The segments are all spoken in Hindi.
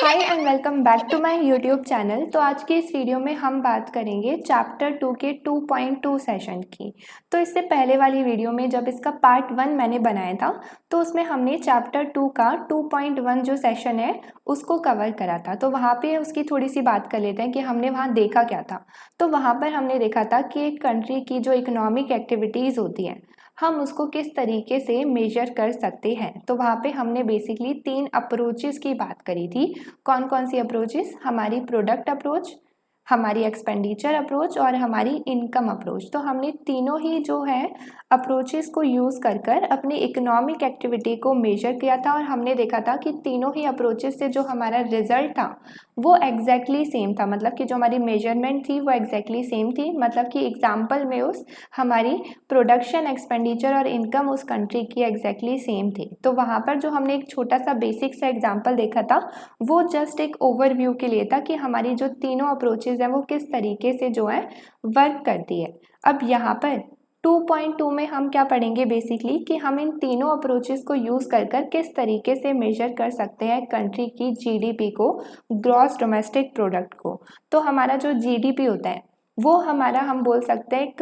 Hi and welcome back to my YouTube channel. तो आज की इस वीडियो में हम बात करेंगे चैप्टर 2 के 2.2 सेशन की। तो इससे पहले वाली वीडियो में जब इसका पार्ट 1 मैंने बनाया था तो उसमें हमने चैप्टर 2 का 2.1 जो सेशन है उसको कवर करा था। तो वहाँ पे उसकी थोड़ी सी बात कर लेते हैं कि हमने वहाँ देखा क्या था। तो वहाँ पर हमने देखा था कि एक कंट्री की जो इकोनॉमिक एक्टिविटीज़ होती हैं हम उसको किस तरीके से मेजर कर सकते हैं। तो वहाँ पे हमने बेसिकली 3 अप्रोचेस की बात करी थी। कौन कौन सी अप्रोचेस? हमारी प्रोडक्ट अप्रोच, हमारी एक्सपेंडिचर अप्रोच और हमारी इनकम अप्रोच। तो हमने तीनों ही जो है अप्रोचेस को यूज़ कर कर अपनी इकोनॉमिक एक्टिविटी को मेजर किया था और हमने देखा था कि तीनों ही अप्रोचेस से जो हमारा रिजल्ट था वो एग्जैक्टली सेम था। मतलब कि जो हमारी मेजरमेंट थी वो एग्जैक्टली सेम थी। मतलब कि एग्जाम्पल में उस हमारी प्रोडक्शन, एक्सपेंडिचर और इनकम उस कंट्री की एग्जैक्टली सेम थी। तो वहाँ पर जो हमने एक छोटा सा बेसिक सा एग्जाम्पल देखा था वो जस्ट एक ओवरव्यू के लिए था कि हमारी जो तीनों अप्रोचेज हैं वो किस तरीके से जो है वर्क करती है। अब यहाँ पर 2.2 में हम क्या पढ़ेंगे बेसिकली कि हम इन तीनों अप्रोचेस को यूज़ कर कर किस तरीके से मेजर कर सकते हैं कंट्री की जीडीपी को, ग्रॉस डोमेस्टिक प्रोडक्ट को। तो हमारा जो जीडीपी होता है वो हमारा, हम बोल सकते हैं, एक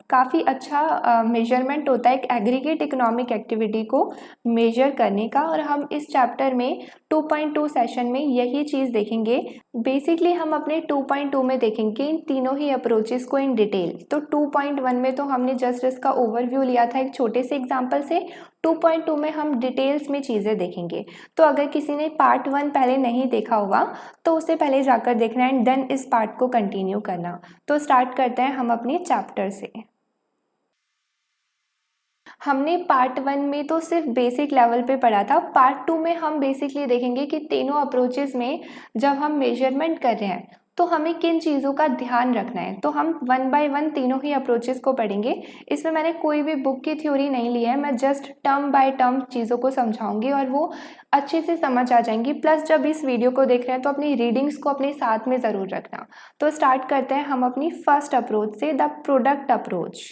काफ़ी अच्छा मेजरमेंट होता है एक एग्रीगेट इकोनॉमिक एक्टिविटी को मेजर करने का। और हम इस चैप्टर में 2.2 सेशन में यही चीज़ देखेंगे। बेसिकली हम अपने 2.2 में देखेंगे इन तीनों ही अप्रोचेस को इन डिटेल। तो 2.1 में तो हमने जस्ट इसका ओवरव्यू लिया था एक छोटे से एग्जाम्पल से। 2.2 में हम डिटेल्स में चीज़ें देखेंगे। तो अगर किसी ने पार्ट 1 पहले नहीं देखा होगा तो उसे पहले जाकर देखना एंड देन इस पार्ट को कंटिन्यू करना। तो स्टार्ट करते हैं हम अपने चैप्टर से। हमने पार्ट 1 में तो सिर्फ बेसिक लेवल पे पढ़ा था। पार्ट 2 में हम बेसिकली देखेंगे कि तीनों अप्रोचेस में जब हम मेजरमेंट कर रहे हैं तो हमें किन चीज़ों का ध्यान रखना है। तो हम 1 बाय 1 तीनों ही अप्रोचेस को पढ़ेंगे। इसमें मैंने कोई भी बुक की थ्योरी नहीं ली है, मैं जस्ट टर्म बाय टर्म चीज़ों को समझाऊंगी और वो अच्छे से समझ आ जाएंगी। प्लस जब इस वीडियो को देख रहे हैं तो अपनी रीडिंग्स को अपने साथ में ज़रूर रखना। तो स्टार्ट करते हैं हम अपनी फर्स्ट अप्रोच से, द प्रोडक्ट अप्रोच।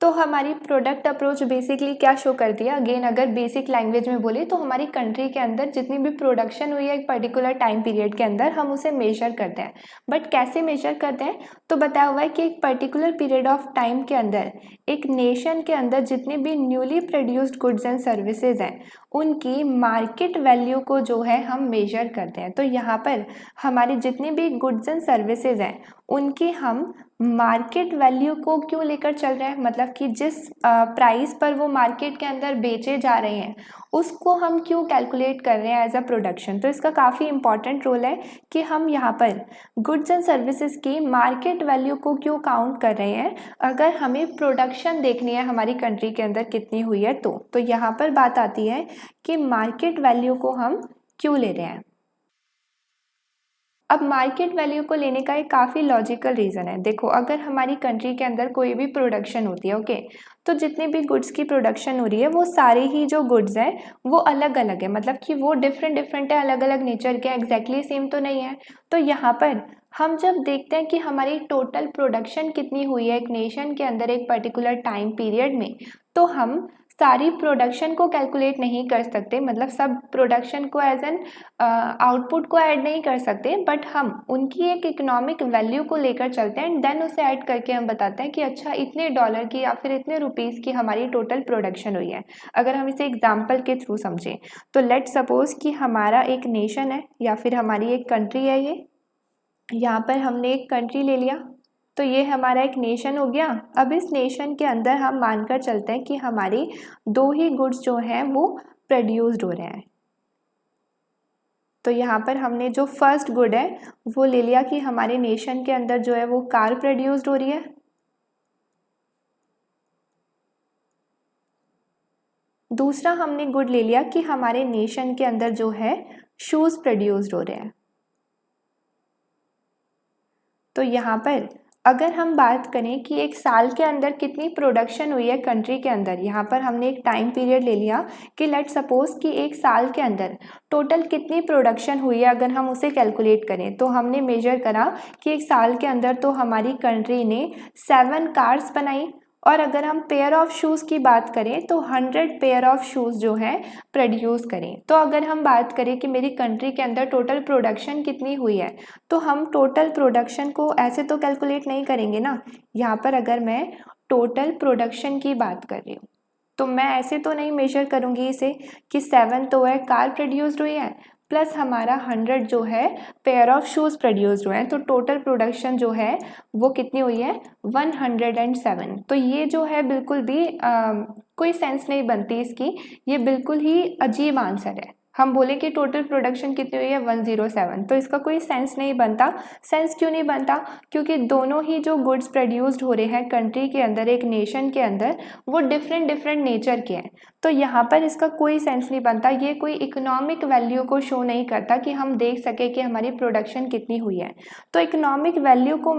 तो हमारी प्रोडक्ट अप्रोच बेसिकली क्या शो करती है? अगेन अगर बेसिक लैंग्वेज में बोले तो हमारी कंट्री के अंदर जितनी भी प्रोडक्शन हुई है एक पर्टिकुलर टाइम पीरियड के अंदर हम उसे मेजर करते हैं। बट कैसे मेजर करते हैं? तो बताया हुआ है कि एक पर्टिकुलर पीरियड ऑफ टाइम के अंदर एक नेशन के अंदर जितने भी newly produced goods and services हैं उनकी मार्केट वैल्यू को जो है हम मेजर करते हैं। तो यहाँ पर हमारी जितनी भी गुड्स एंड सर्विसेज हैं उनकी हम मार्केट वैल्यू को क्यों लेकर चल रहे हैं, मतलब कि जिस प्राइस पर वो मार्केट के अंदर बेचे जा रहे हैं उसको हम क्यों कैलकुलेट कर रहे हैं एज अ प्रोडक्शन। तो इसका काफ़ी इंपॉर्टेंट रोल है कि हम यहाँ पर गुड्स एंड सर्विसेज की मार्केट वैल्यू को क्यों काउंट कर रहे हैं अगर हमें प्रोडक्शन देखनी है हमारी कंट्री के अंदर कितनी हुई है। तो यहाँ पर बात आती है कि मार्केट वैल्यू को हम क्यों ले रहे हैं। अब मार्केट वैल्यू को लेने का एक काफ़ी लॉजिकल रीज़न है। देखो, अगर हमारी कंट्री के अंदर कोई भी प्रोडक्शन होती है, ओके, तो जितनी भी गुड्स की प्रोडक्शन हो रही है वो सारे ही जो गुड्स हैं वो अलग अलग है। मतलब कि वो डिफरेंट डिफरेंट है, अलग अलग नेचर के, एग्जैक्टली सेम तो नहीं है। तो यहाँ पर हम जब देखते हैं कि हमारी टोटल प्रोडक्शन कितनी हुई है एक नेशन के अंदर एक पर्टिकुलर टाइम पीरियड में, तो हम सारी प्रोडक्शन को कैलकुलेट नहीं कर सकते। मतलब सब प्रोडक्शन को एज एन आउटपुट को ऐड नहीं कर सकते, बट हम उनकी एक इकोनॉमिक वैल्यू को लेकर चलते हैं एंड देन उसे ऐड करके हम बताते हैं कि अच्छा इतने डॉलर की या फिर इतने रुपीज़ की हमारी टोटल प्रोडक्शन हुई है। अगर हम इसे एग्जाम्पल के थ्रू समझें तो लेट सपोज कि हमारा एक नेशन है या फिर हमारी एक कंट्री है। ये यहाँ पर हमने एक कंट्री ले लिया, तो ये हमारा एक नेशन हो गया। अब इस नेशन के अंदर हम मानकर चलते हैं कि हमारी दो ही गुड्स जो हैं वो प्रोड्यूस्ड हो रहे हैं। तो यहाँ पर हमने जो फर्स्ट गुड है वो ले लिया कि हमारे नेशन के अंदर जो है वो कार प्रोड्यूस्ड हो रही है। दूसरा हमने गुड ले लिया कि हमारे नेशन के अंदर जो है शूज़ प्रोड्यूस्ड हो रहे हैं। तो यहाँ पर अगर हम बात करें कि एक साल के अंदर कितनी प्रोडक्शन हुई है कंट्री के अंदर, यहाँ पर हमने एक टाइम पीरियड ले लिया कि लेट सपोज कि एक साल के अंदर टोटल कितनी प्रोडक्शन हुई है, अगर हम उसे कैलकुलेट करें तो हमने मेजर करा कि एक साल के अंदर तो हमारी कंट्री ने 7 कार्स बनाई, और अगर हम पेयर ऑफ शूज़ की बात करें तो 100 पेयर ऑफ शूज़ जो है प्रोड्यूस करें। तो अगर हम बात करें कि मेरी कंट्री के अंदर टोटल प्रोडक्शन कितनी हुई है, तो हम टोटल प्रोडक्शन को ऐसे तो कैलकुलेट नहीं करेंगे ना। यहाँ पर अगर मैं टोटल प्रोडक्शन की बात कर रही हूँ तो मैं ऐसे तो नहीं मेजर करूँगी इसे कि 7 तो है कार प्रोड्यूस्ड हुई है प्लस हमारा 100 जो है पेयर ऑफ शूज़ प्रोड्यूस्ड हुए हैं, तो टोटल प्रोडक्शन जो है वो कितनी हुई है 107। तो ये जो है बिल्कुल भी कोई सेंस नहीं बनती इसकी, ये बिल्कुल ही अजीब आंसर है। हम बोले कि टोटल प्रोडक्शन कितनी हुई है 107, तो इसका कोई सेंस नहीं बनता। सेंस क्यों नहीं बनता? क्योंकि दोनों ही जो गुड्स प्रोड्यूस्ड हो रहे हैं कंट्री के अंदर, एक नेशन के अंदर, वो डिफरेंट डिफरेंट नेचर के हैं, तो यहाँ पर इसका कोई सेंस नहीं बनता। ये कोई इकोनॉमिक वैल्यू को शो नहीं करता कि हम देख सके कि हमारी प्रोडक्शन कितनी हुई है। तो इकोनॉमिक वैल्यू को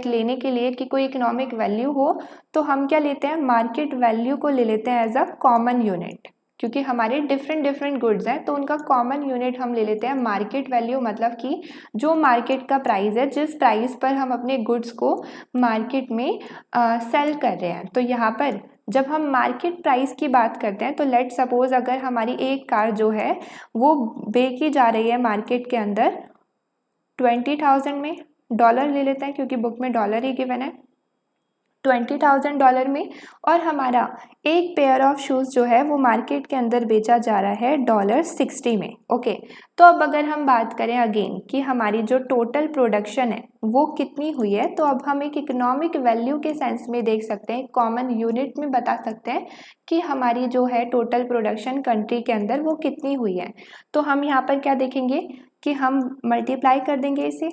लेने के लिए कि कोई इकोनॉमिक वैल्यू हो तो हम क्या लेते हैं, मार्केट वैल्यू को ले लेते हैं एज अ कॉमन यूनिट, क्योंकि हमारे डिफरेंट डिफरेंट गुड्स हैं तो उनका कॉमन यूनिट हम ले लेते हैं मार्केट वैल्यू, मतलब कि जो मार्केट का प्राइस है, जिस प्राइस पर हम अपने गुड्स को मार्केट में सेल कर रहे हैं। तो यहाँ पर जब हम मार्केट प्राइस की बात करते हैं तो लेट सपोज अगर हमारी एक कार जो है वो बेची जा रही है मार्केट के अंदर 20,000 में, डॉलर ले लेते हैं क्योंकि बुक में डॉलर ही गिवन है, $20,000 में, और हमारा एक पेयर ऑफ शूज़ जो है वो मार्केट के अंदर बेचा जा रहा है $60 में। ओके, तो अब अगर हम बात करें अगेन कि हमारी जो टोटल प्रोडक्शन है वो कितनी हुई है, तो अब हम एक इकोनॉमिक वैल्यू के सेंस में देख सकते हैं, कॉमन यूनिट में बता सकते हैं कि हमारी जो है टोटल प्रोडक्शन कंट्री के अंदर वो कितनी हुई है। तो हम यहाँ पर क्या देखेंगे कि हम मल्टीप्लाई कर देंगे इसे,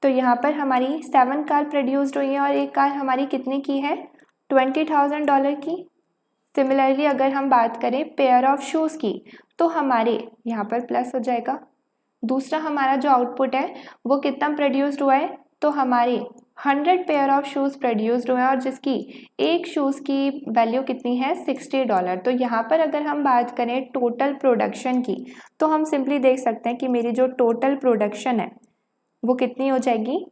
तो यहाँ पर हमारी 7 कार प्रोड्यूस्ड हुई है और एक कार हमारी कितने की है $20,000 की। सिमिलरली अगर हम बात करें पेयर ऑफ शूज़ की तो हमारे यहाँ पर प्लस हो जाएगा, दूसरा हमारा जो आउटपुट है वो कितना प्रोड्यूस्ड हुआ है, तो हमारे 100 पेयर ऑफ शूज़ प्रोड्यूस्ड हुए हैं और जिसकी एक शूज़ की वैल्यू कितनी है $60। तो यहाँ पर अगर हम बात करें टोटल प्रोडक्शन की तो हम सिंपली देख सकते हैं कि मेरी जो टोटल प्रोडक्शन है वो कितनी हो जाएगी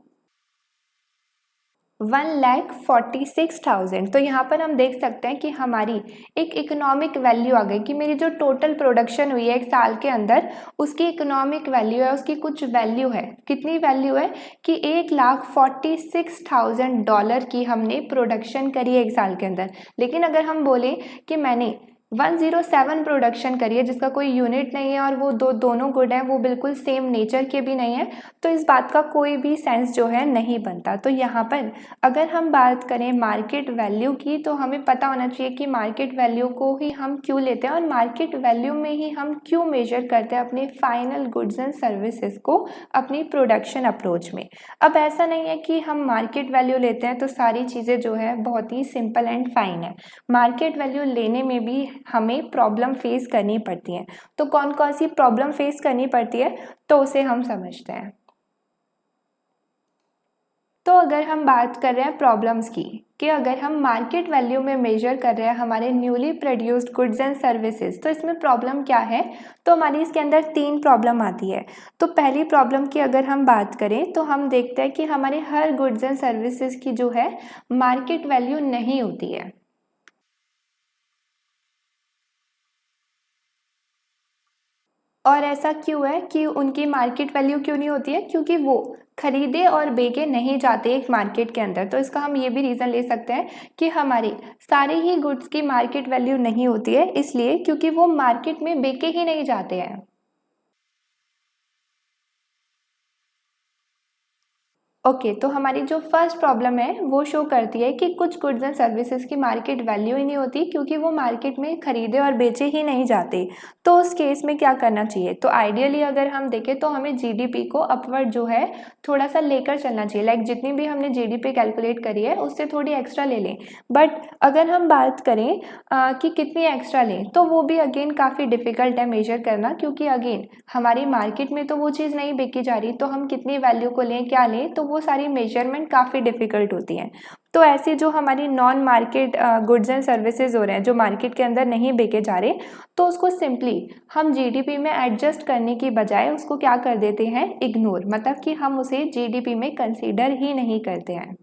1,46,000। तो यहाँ पर हम देख सकते हैं कि हमारी एक इकोनॉमिक वैल्यू आ गई कि मेरी जो टोटल प्रोडक्शन हुई है एक साल के अंदर उसकी इकोनॉमिक वैल्यू है, उसकी कुछ वैल्यू है। कितनी वैल्यू है कि $1,46,000 की हमने प्रोडक्शन करी है एक साल के अंदर। लेकिन अगर हम बोले कि मैंने 107 प्रोडक्शन करी है जिसका कोई यूनिट नहीं है और वो दोनों गुड हैं, वो बिल्कुल सेम नेचर के भी नहीं है, तो इस बात का कोई भी सेंस जो है नहीं बनता। तो यहाँ पर अगर हम बात करें मार्केट वैल्यू की तो हमें पता होना चाहिए कि मार्केट वैल्यू को ही हम क्यों लेते हैं और मार्केट वैल्यू में ही हम क्यों मेजर करते हैं अपने फाइनल गुड्स एंड सर्विसेज को अपनी प्रोडक्शन अप्रोच में। अब ऐसा नहीं है कि हम मार्केट वैल्यू लेते हैं तो सारी चीज़ें जो है बहुत ही सिंपल एंड फाइन है। मार्केट वैल्यू लेने में भी हमें प्रॉब्लम फेस करनी पड़ती है। तो कौन कौन सी प्रॉब्लम फेस करनी पड़ती है तो उसे हम समझते हैं। तो अगर हम बात कर रहे हैं प्रॉब्लम्स की कि अगर हम मार्केट वैल्यू में मेजर कर रहे हैं हमारे newly produced goods and services, तो इसमें प्रॉब्लम क्या है, तो हमारी इसके अंदर 3 प्रॉब्लम आती है। तो पहली प्रॉब्लम की अगर हम बात करें तो हम देखते हैं कि हमारे हर गुड्स एंड सर्विसेज की जो है मार्केट वैल्यू नहीं होती है। और ऐसा क्यों है कि उनकी मार्केट वैल्यू क्यों नहीं होती है, क्योंकि वो खरीदे और बेचे नहीं जाते एक मार्केट के अंदर। तो इसका हम ये भी रीज़न ले सकते हैं कि हमारे सारे ही गुड्स की मार्केट वैल्यू नहीं होती है, इसलिए क्योंकि वो मार्केट में बेचे ही नहीं जाते हैं। ओके, तो हमारी जो फर्स्ट प्रॉब्लम है वो शो करती है कि कुछ गुड्स एंड सर्विसेज की मार्केट वैल्यू ही नहीं होती क्योंकि वो मार्केट में खरीदे और बेचे ही नहीं जाते। तो उस केस में क्या करना चाहिए, तो आइडियली अगर हम देखें तो हमें जीडीपी को अपवर्ड जो है थोड़ा सा लेकर चलना चाहिए। लाइक जितनी भी हमने जीडीपी कैलकुलेट करी है उससे थोड़ी एक्स्ट्रा ले लें। बट अगर हम बात करें कि कितनी एक्स्ट्रा लें तो वो भी अगेन काफ़ी डिफ़िकल्ट है मेजर करना, क्योंकि अगेन हमारी मार्केट में तो वो चीज़ नहीं बेची जा रही, तो हम कितनी वैल्यू को लें क्या लें तो वो वो सारी मेजरमेंट काफ़ी डिफ़िकल्ट होती हैं। तो ऐसे जो हमारी non market goods and services हो रहे हैं, जो मार्केट के अंदर नहीं बेचे जा रहे, तो उसको सिंपली हम जीडीपी में एडजस्ट करने की बजाय उसको क्या कर देते हैं, इग्नोर, मतलब कि हम उसे जीडीपी में कंसीडर ही नहीं करते हैं।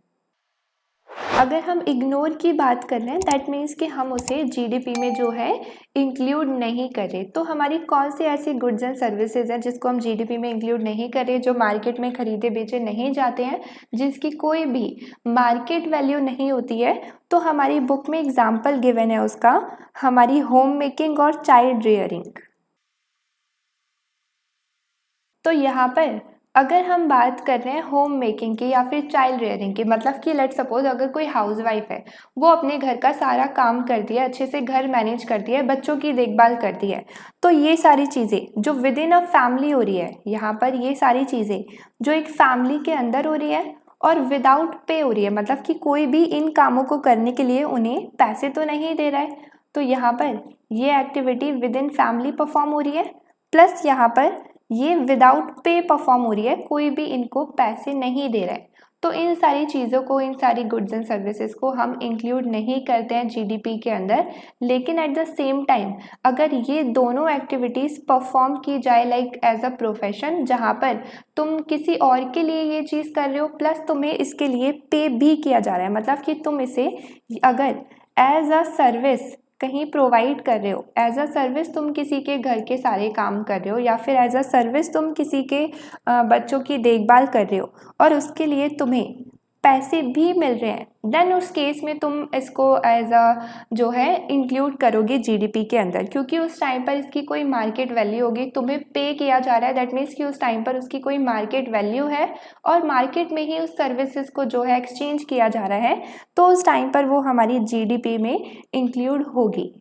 अगर हम इग्नोर की बात कर रहे हैं, दैट मीन्स कि हम उसे जीडीपी में जो है इंक्लूड नहीं करें। तो हमारी कौन सी ऐसी गुड्स एंड सर्विसेज हैं जिसको हम जीडीपी में इंक्लूड नहीं करें, जो मार्केट में खरीदे बेचे नहीं जाते हैं, जिसकी कोई भी मार्केट वैल्यू नहीं होती है। तो हमारी बुक में एग्जाम्पल गिवन है उसका, हमारी होम मेकिंग और चाइल्ड रियरिंग। तो यहाँ पर अगर हम बात कर रहे हैं होम मेकिंग की या फिर चाइल्ड रेयरिंग की, मतलब कि लेट सपोज अगर कोई हाउसवाइफ है, वो अपने घर का सारा काम करती है, अच्छे से घर मैनेज करती है, बच्चों की देखभाल करती है, तो ये सारी चीज़ें जो विद इन अ फैमिली हो रही है, यहाँ पर ये सारी चीज़ें जो एक फैमिली के अंदर हो रही है और विदाउट पे हो रही है, मतलब कि कोई भी इन कामों को करने के लिए उन्हें पैसे तो नहीं दे रहा है, तो यहाँ पर ये activity with in family perform हो रही है, प्लस यहाँ पर ये विदाउट पे परफॉर्म हो रही है, कोई भी इनको पैसे नहीं दे रहा है। तो इन सारी चीज़ों को, इन सारी गुड्स एंड सर्विसेज को हम इंक्लूड नहीं करते हैं जीडीपी के अंदर। लेकिन एट द सेम टाइम अगर ये दोनों एक्टिविटीज़ परफॉर्म की जाए लाइक एज अ प्रोफेशन, जहाँ पर तुम किसी और के लिए ये चीज़ कर रहे हो प्लस तुम्हें इसके लिए पे भी किया जा रहा है, मतलब कि तुम इसे अगर एज अ सर्विस कहीं प्रोवाइड कर रहे हो, एज अ सर्विस तुम किसी के घर के सारे काम कर रहे हो, या फिर एज अ सर्विस तुम किसी के बच्चों की देखभाल कर रहे हो और उसके लिए तुम्हें पैसे भी मिल रहे हैं, देन उस केस में तुम इसको एज अ जो है इंक्लूड करोगे जीडीपी के अंदर, क्योंकि उस टाइम पर इसकी कोई मार्केट वैल्यू होगी, तुम्हें पे किया जा रहा है, दैट मीन्स कि उस टाइम पर उसकी कोई मार्केट वैल्यू है और मार्केट में ही उस सर्विसेज को जो है एक्सचेंज किया जा रहा है, तो उस टाइम पर वो हमारी जीडीपी में इंक्लूड होगी।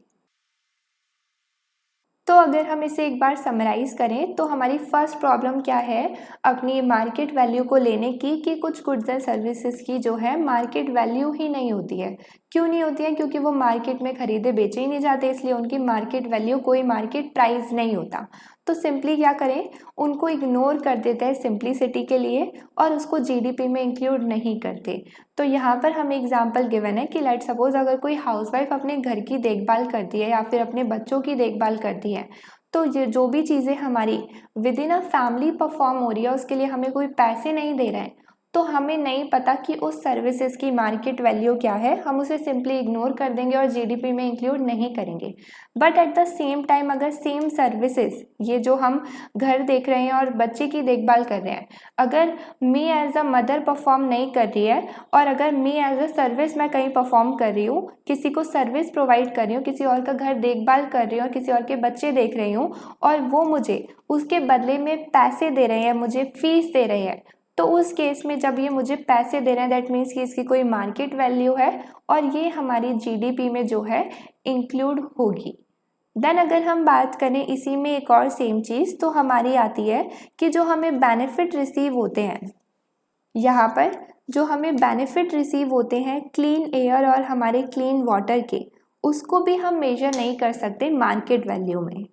तो अगर हम इसे एक बार समराइज करें तो हमारी फर्स्ट प्रॉब्लम क्या है अपनी मार्केट वैल्यू को लेने की, कि कुछ गुड्स एंड सर्विसेज की जो है मार्केट वैल्यू ही नहीं होती है। क्यों नहीं होती है? क्योंकि वो मार्केट में खरीदे बेचे ही नहीं जाते, इसलिए उनकी मार्केट वैल्यू, कोई मार्केट प्राइस नहीं होता। तो सिंपली क्या करें, उनको इग्नोर कर देते हैं सिंप्लिसिटी के लिए और उसको जीडीपी में इंक्लूड नहीं करते। तो यहाँ पर हमें एग्जांपल गिवन है कि लेट सपोज अगर कोई हाउसवाइफ अपने घर की देखभाल करती है या फिर अपने बच्चों की देखभाल करती है, तो ये जो भी चीज़ें हमारी with in a family perform हो रही है उसके लिए हमें कोई पैसे नहीं दे रहे हैं, तो हमें नहीं पता कि उस सर्विसेज की मार्केट वैल्यू क्या है, हम उसे सिंपली इग्नोर कर देंगे और जीडीपी में इंक्लूड नहीं करेंगे। But at the same time अगर सेम सर्विसेज, ये जो हम घर देख रहे हैं और बच्चे की देखभाल कर रहे हैं, अगर me as a mother perform नहीं कर रही है और अगर मी एज अ सर्विस मैं कहीं परफॉर्म कर रही हूँ, किसी को सर्विस प्रोवाइड कर रही हूँ, किसी और का घर देखभाल कर रही हूँ और किसी और के बच्चे देख रही हूँ और वो मुझे उसके बदले में पैसे दे रहे हैं, मुझे फीस दे रहे हैं, तो उस केस में जब ये मुझे पैसे दे रहे हैं दैट मीन्स कि इसकी कोई मार्केट वैल्यू है और ये हमारी जीडीपी में जो है इंक्लूड होगी। देन अगर हम बात करें इसी में एक और सेम चीज़, तो हमारी आती है कि जो हमें बेनिफिट रिसीव होते हैं, यहाँ पर जो हमें बेनिफिट रिसीव होते हैं क्लीन एयर और हमारे क्लीन वाटर के, उसको भी हम मेजर नहीं कर सकते मार्केट वैल्यू में।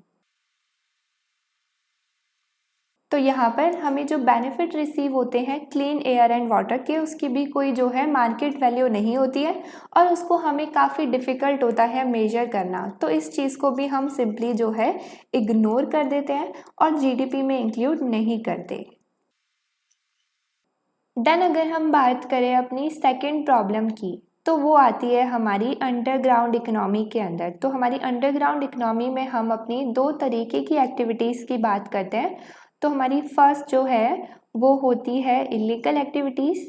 तो यहाँ पर हमें जो बेनिफिट रिसीव होते हैं क्लीन एयर एंड वाटर के, उसकी भी कोई जो है मार्केट वैल्यू नहीं होती है और उसको हमें काफ़ी डिफ़िकल्ट होता है मेजर करना। तो इस चीज़ को भी हम सिंपली जो है इग्नोर कर देते हैं और जीडीपी में इंक्लूड नहीं करते। देन अगर हम बात करें अपनी सेकेंड प्रॉब्लम की, तो वो आती है हमारी अंडरग्राउंड इकोनॉमी के अंदर। तो हमारी अंडरग्राउंड इकोनॉमी में हम अपनी दो तरीके की एक्टिविटीज़ की बात करते हैं। तो हमारी फर्स्ट जो है वो होती है इलीगल एक्टिविटीज़,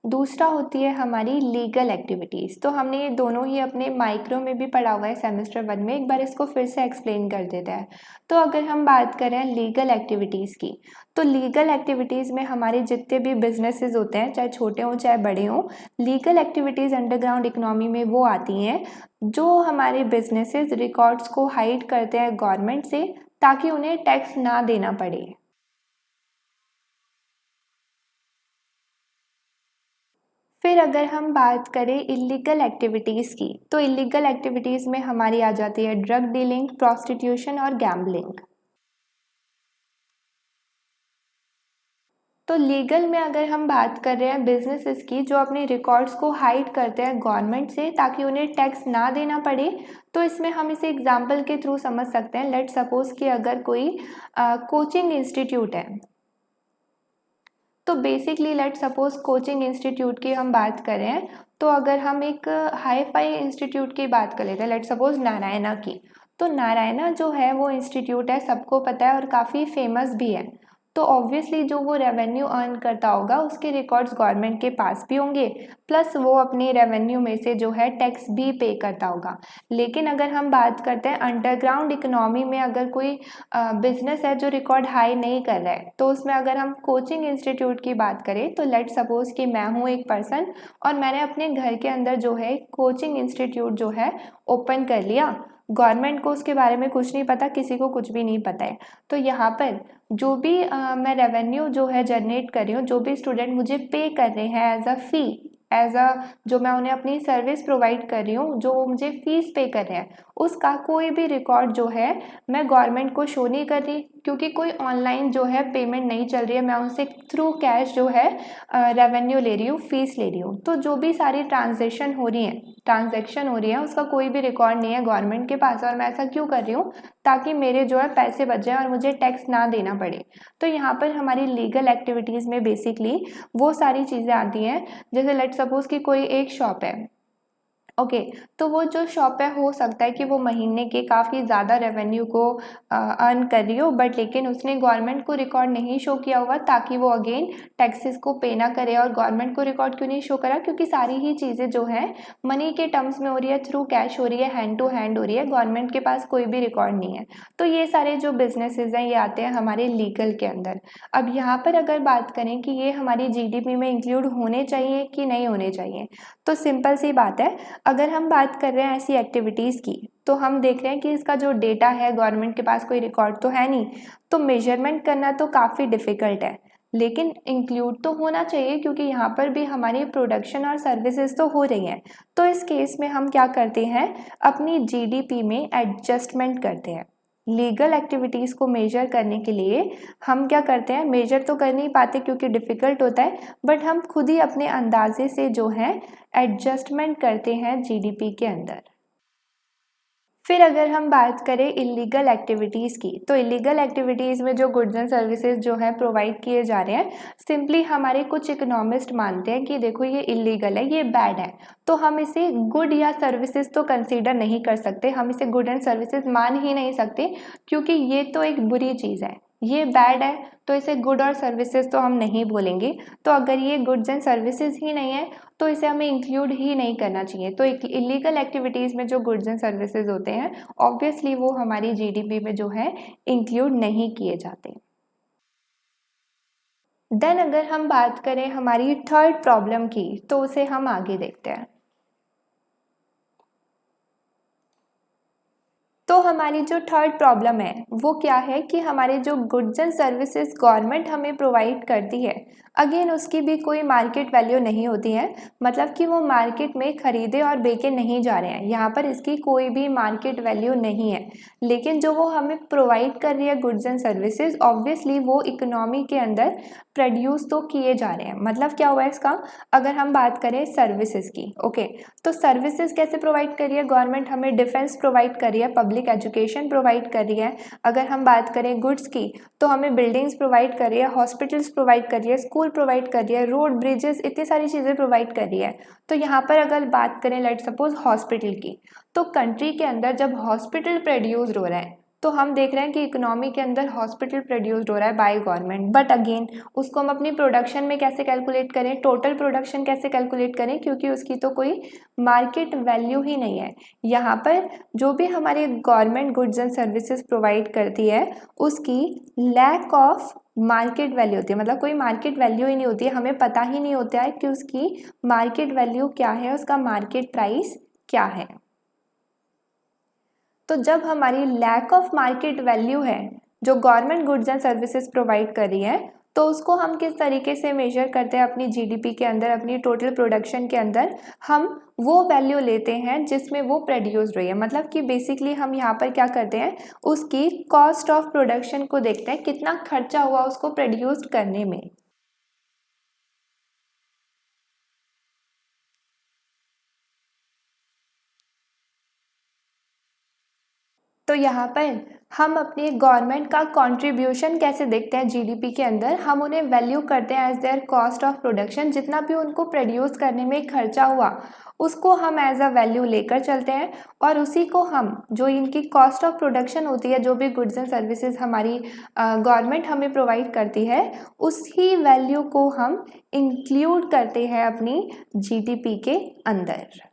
दूसरा होती है हमारी लीगल एक्टिविटीज़। तो हमने ये दोनों ही अपने माइक्रो में भी पढ़ा हुआ है सेमेस्टर 1 में, एक बार इसको फिर से एक्सप्लेन कर देते हैं। तो अगर हम बात करें लीगल एक्टिविटीज़ की, तो लीगल एक्टिविटीज़ में हमारे जितने भी बिजनेसेस होते हैं, चाहे छोटे हों चाहे बड़े हों, लीगल एक्टिविटीज़ अंडरग्राउंड इकोनॉमी में वो आती हैं जो हमारे बिजनेसेस रिकॉर्ड्स को हाइड करते हैं गवर्नमेंट से, ताकि उन्हें टैक्स ना देना पड़े। फिर अगर हम बात करें इलीगल एक्टिविटीज़ की, तो इलीगल एक्टिविटीज़ में हमारी आ जाती है ड्रग डीलिंग, प्रोस्टिट्यूशन और गैम्बलिंग। तो लीगल में अगर हम बात कर रहे हैं बिजनेसेस की जो अपने रिकॉर्ड्स को हाइड करते हैं गवर्नमेंट से ताकि उन्हें टैक्स ना देना पड़े, तो इसमें हम इसे एग्जाम्पल के थ्रू समझ सकते हैं। लेट सपोज कि अगर कोई कोचिंग इंस्टीट्यूट है, तो basically let suppose coaching institute की हम बात करें, तो अगर हम एक हाई फाई इंस्टीट्यूट की बात कर लेते हैं, लेट सपोज नारायणा की, तो नारायणा जो है वो इंस्टीट्यूट है, सबको पता है और काफ़ी फेमस भी है। तो ऑब्वियसली जो वो रेवेन्यू अर्न करता होगा उसके रिकॉर्ड्स गवर्नमेंट के पास भी होंगे, प्लस वो अपने रेवेन्यू में से जो है टैक्स भी पे करता होगा। लेकिन अगर हम बात करते हैं अंडरग्राउंड इकोनॉमी में, अगर कोई बिजनेस है जो रिकॉर्ड हाई नहीं कर रहा है, तो उसमें अगर हम कोचिंग इंस्टीट्यूट की बात करें, तो लेट सपोज कि मैं हूँ एक पर्सन और मैंने अपने घर के अंदर जो है कोचिंग इंस्टीट्यूट जो है ओपन कर लिया। गवर्नमेंट को उसके बारे में कुछ नहीं पता, किसी को कुछ भी नहीं पता है। तो यहाँ पर जो भी मैं रेवेन्यू जो है जनरेट कर रही हूँ, जो भी स्टूडेंट मुझे पे कर रहे हैं एज अ फ़ी, जो मैं उन्हें अपनी सर्विस प्रोवाइड कर रही हूँ, जो मुझे फीस पे कर रहे हैं, उसका कोई भी रिकॉर्ड जो है मैं गवर्नमेंट को शो नहीं कर रही, क्योंकि कोई ऑनलाइन जो है पेमेंट नहीं चल रही है। मैं उनसे थ्रू कैश जो है रेवेन्यू ले रही हूँ, फीस ले रही हूँ। तो जो भी सारी ट्रांजेक्शन हो रही है उसका कोई भी रिकॉर्ड नहीं है गवर्नमेंट के पास। और मैं ऐसा क्यों कर रही हूँ? ताकि मेरे जो है पैसे बच जाए और मुझे टैक्स ना देना पड़े। तो यहाँ पर हमारी लीगल एक्टिविटीज़ में बेसिकली वो सारी चीज़ें आती हैं। जैसे लेट सपोज कि कोई एक शॉप है, ओके, तो वो जो शॉप है हो सकता है कि वो महीने के काफ़ी ज़्यादा रेवेन्यू को अर्न कर रही हो, बट लेकिन उसने गवर्नमेंट को रिकॉर्ड नहीं शो किया हुआ ताकि वो अगेन टैक्सेस को पे ना करे। और गवर्नमेंट को रिकॉर्ड क्यों नहीं शो करा? क्योंकि सारी ही चीज़ें जो हैं मनी के टर्म्स में हो रही है, थ्रू कैश हो रही है, हैंड टू हैंड हो रही है, गवर्नमेंट के पास कोई भी रिकॉर्ड नहीं है। तो ये सारे जो बिजनेसेस हैं ये आते हैं हमारे लीगल के अंदर। अब यहाँ पर अगर बात करें कि ये हमारी जीडीपी में इंक्लूड होने चाहिए कि नहीं होने चाहिए, तो सिंपल सी बात है, अगर हम बात कर रहे हैं ऐसी एक्टिविटीज़ की, तो हम देख रहे हैं कि इसका जो डेटा है गवर्नमेंट के पास कोई रिकॉर्ड तो है नहीं, तो मेजरमेंट करना तो काफ़ी डिफ़िकल्ट है। लेकिन इंक्लूड तो होना चाहिए क्योंकि यहाँ पर भी हमारी प्रोडक्शन और सर्विसेज तो हो रही हैं। तो इस केस में हम क्या करते हैं, अपनी जीडीपी में एडजस्टमेंट करते हैं। लीगल एक्टिविटीज़ को मेजर करने के लिए हम क्या करते हैं, मेजर तो कर नहीं पाते क्योंकि डिफ़िकल्ट होता है, बट हम खुद ही अपने अंदाजे से जो है एडजस्टमेंट करते हैं जीडीपी के अंदर। फिर अगर हम बात करें इलीगल एक्टिविटीज़ की, तो इलीगल एक्टिविटीज़ में जो गुड्स एंड सर्विसेज जो है प्रोवाइड किए जा रहे हैं, सिंपली हमारे कुछ इकोनॉमिस्ट मानते हैं कि देखो ये इलीगल है, ये बैड है, तो हम इसे गुड या सर्विसेज तो कंसीडर नहीं कर सकते, हम इसे गुड एंड सर्विसेज मान ही नहीं सकते, क्योंकि ये तो एक बुरी चीज़ है, ये बैड है, तो इसे गुड और सर्विसेज तो हम नहीं बोलेंगे। तो अगर ये गुड्स एंड सर्विसेज ही नहीं है तो इसे हमें इंक्लूड ही नहीं करना चाहिए। तो इलीगल एक्टिविटीज़ में जो गुड्स एंड सर्विसेज होते हैं ऑब्वियसली वो हमारी जीडीपी में जो है इंक्लूड नहीं किए जाते। देन अगर हम बात करें हमारी थर्ड प्रॉब्लम की, तो उसे हम आगे देखते हैं। तो हमारी जो थर्ड प्रॉब्लम है वो क्या है कि हमारे जो गुड्स एंड सर्विसेज गवर्नमेंट हमें प्रोवाइड करती है, अगेन उसकी भी कोई मार्केट वैल्यू नहीं होती है, मतलब कि वो मार्केट में खरीदे और बेचे नहीं जा रहे हैं, यहाँ पर इसकी कोई भी मार्केट वैल्यू नहीं है। लेकिन जो वो हमें प्रोवाइड कर रही है गुड्स एंड सर्विसेज, ऑब्वियसली वो इकोनॉमी के अंदर प्रोड्यूस तो किए जा रहे हैं। मतलब क्या हुआ इसका, अगर हम बात करें सर्विसेज की, ओके, तो सर्विसेज कैसे प्रोवाइड कर रही है गवर्नमेंट, हमें डिफेंस प्रोवाइड कर रही है, पब्लिक एजुकेशन प्रोवाइड कर रही है। अगर हम बात करें गुड्स की, तो हमें बिल्डिंग्स प्रोवाइड कर रही है, हॉस्पिटल्स प्रोवाइड कर रही है, स्कूल प्रोवाइड कर रही है, रोड ब्रिजेस, इतनी सारी चीज़ें प्रोवाइड कर रही है। तो यहाँ पर अगर बात करें लेट सपोज हॉस्पिटल की, तो कंट्री के अंदर जब हॉस्पिटल प्रोड्यूस हो रहा है तो हम देख रहे हैं कि इकोनॉमी के अंदर हॉस्पिटल प्रोड्यूस्ड हो रहा है बाय गवर्नमेंट, बट अगेन उसको हम अपनी प्रोडक्शन में कैसे कैलकुलेट करें, टोटल प्रोडक्शन कैसे कैलकुलेट करें, क्योंकि उसकी तो कोई मार्केट वैल्यू ही नहीं है। यहाँ पर जो भी हमारे government goods and services provide करती है उसकी लैक ऑफ मार्केट वैल्यू होती है, मतलब कोई मार्केट वैल्यू ही नहीं होती है, हमें पता ही नहीं होता है कि उसकी मार्केट वैल्यू क्या है, उसका मार्केट प्राइस क्या है। तो जब हमारी लैक ऑफ मार्केट वैल्यू है जो government goods and services provide कर रही है, तो उसको हम किस तरीके से मेजर करते हैं अपनी जीडीपी के अंदर, अपनी टोटल प्रोडक्शन के अंदर हम वो वैल्यू लेते हैं जिसमें वो प्रोड्यूस रही है। मतलब कि बेसिकली हम यहाँ पर क्या करते हैं, उसकी कॉस्ट ऑफ प्रोडक्शन को देखते हैं, कितना खर्चा हुआ उसको प्रोड्यूस करने में। तो यहाँ पर हम अपने गवर्नमेंट का कंट्रीब्यूशन कैसे देखते हैं जीडीपी के अंदर, हम उन्हें वैल्यू करते हैं as their cost of production. जितना भी उनको प्रोड्यूस करने में खर्चा हुआ उसको हम एज अ वैल्यू लेकर चलते हैं और उसी को हम जो इनकी कॉस्ट ऑफ प्रोडक्शन होती है, जो भी गुड्स एंड सर्विसेज हमारी गवर्नमेंट हमें प्रोवाइड करती है, उसी वैल्यू को हम इंक्लूड करते हैं अपनी जीडीपी के अंदर।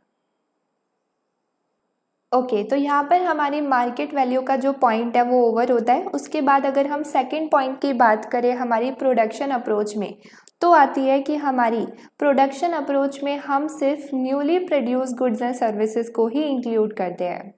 ओके तो यहाँ पर हमारी मार्केट वैल्यू का जो पॉइंट है वो ओवर होता है। उसके बाद अगर हम सेकंड पॉइंट की बात करें हमारी प्रोडक्शन अप्रोच में, तो आती है कि हमारी प्रोडक्शन अप्रोच में हम सिर्फ newly produce goods and services को ही इंक्लूड करते हैं।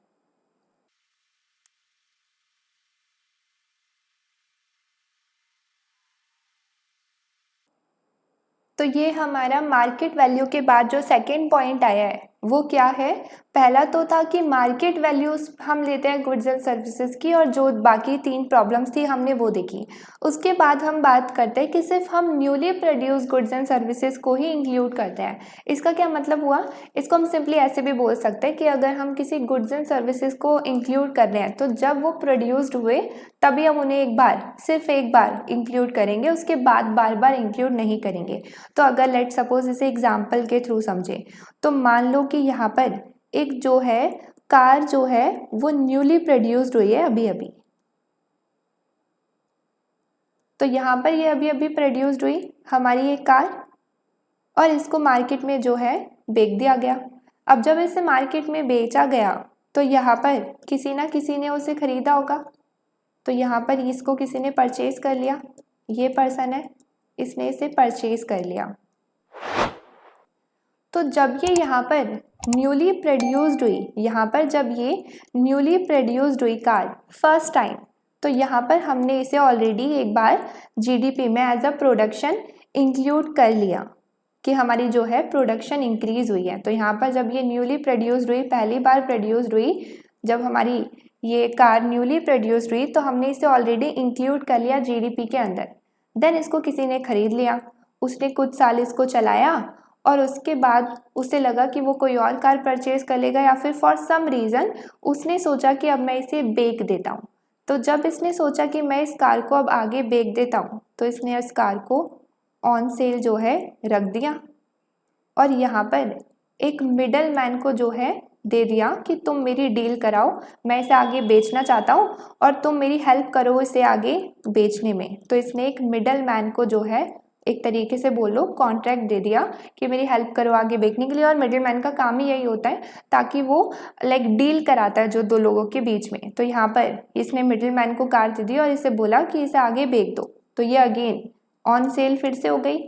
तो ये हमारा मार्केट वैल्यू के बाद जो सेकंड पॉइंट आया है वो क्या है। पहला तो था कि मार्केट वैल्यूज हम लेते हैं गुड्स एंड सर्विसेज की, और जो बाकी 3 प्रॉब्लम्स थी हमने वो देखी। उसके बाद हम बात करते हैं कि सिर्फ हम newly produce goods and services को ही इंक्लूड करते हैं। इसका क्या मतलब हुआ, इसको हम सिंपली ऐसे भी बोल सकते हैं कि अगर हम किसी गुड्स एंड सर्विसेज को इंक्लूड कर रहे हैं तो जब वो प्रोड्यूस्ड हुए तभी हम उन्हें सिर्फ एक बार इंक्लूड करेंगे, उसके बाद बार बार इंक्लूड नहीं करेंगे। तो अगर लेट सपोज इसे एग्जाम्पल के थ्रू समझे, तो मान लो कि यहाँ पर एक जो है कार जो है वो न्यूली प्रोड्यूस्ड हुई है अभी अभी। तो यहाँ पर ये अभी अभी प्रोड्यूस्ड हुई हमारी ये कार, और इसको मार्केट में जो है बेच दिया गया। अब जब इसे मार्केट में बेचा गया तो यहाँ पर किसी ना किसी ने उसे खरीदा होगा। तो यहाँ पर इसको किसी ने परचेज कर लिया, ये पर्सन है, इसने इसे परचेज कर लिया। तो जब ये यहाँ पर न्यूली प्रोड्यूस्ड हुई, यहाँ पर जब ये न्यूली प्रोड्यूस्ड हुई कार फर्स्ट टाइम, तो यहाँ पर हमने इसे ऑलरेडी एक बार जीडीपी में एज अ प्रोडक्शन इंक्लूड कर लिया कि हमारी जो है प्रोडक्शन इंक्रीज हुई है। तो यहाँ पर जब ये न्यूली प्रोड्यूस्ड हुई, पहली बार प्रोड्यूस्ड हुई, जब हमारी ये कार न्यूली प्रोड्यूस्ड हुई तो हमने इसे ऑलरेडी इंक्लूड कर लिया जीडीपी के अंदर। देन इसको किसी ने खरीद लिया, उसने कुछ साल इसको चलाया और उसके बाद उसे लगा कि वो कोई और कार परचेज कर लेगा, या फिर फॉर सम रीज़न उसने सोचा कि अब मैं इसे बेच देता हूँ। तो जब इसने सोचा कि मैं इस कार को अब आगे बेच देता हूँ तो इसने इस कार को ऑन सेल जो है रख दिया, और यहाँ पर एक मिडल मैन को जो है दे दिया कि तुम मेरी डील कराओ, मैं इसे आगे बेचना चाहता हूँ और तुम मेरी हेल्प करो इसे आगे बेचने में। तो इसने एक मिडल मैन को जो है एक तरीके से बोलो कॉन्ट्रैक्ट दे दिया कि मेरी हेल्प करो आगे बेचने के लिए। और मिडिल मैन का काम ही यही होता है ताकि वो लाइक डील कराता है जो 2 लोगों के बीच में। तो यहाँ पर इसने मिडिल मैन को कार दे दी और इसे बोला कि इसे आगे बेच दो, तो ये अगेन ऑन सेल फिर से हो गई।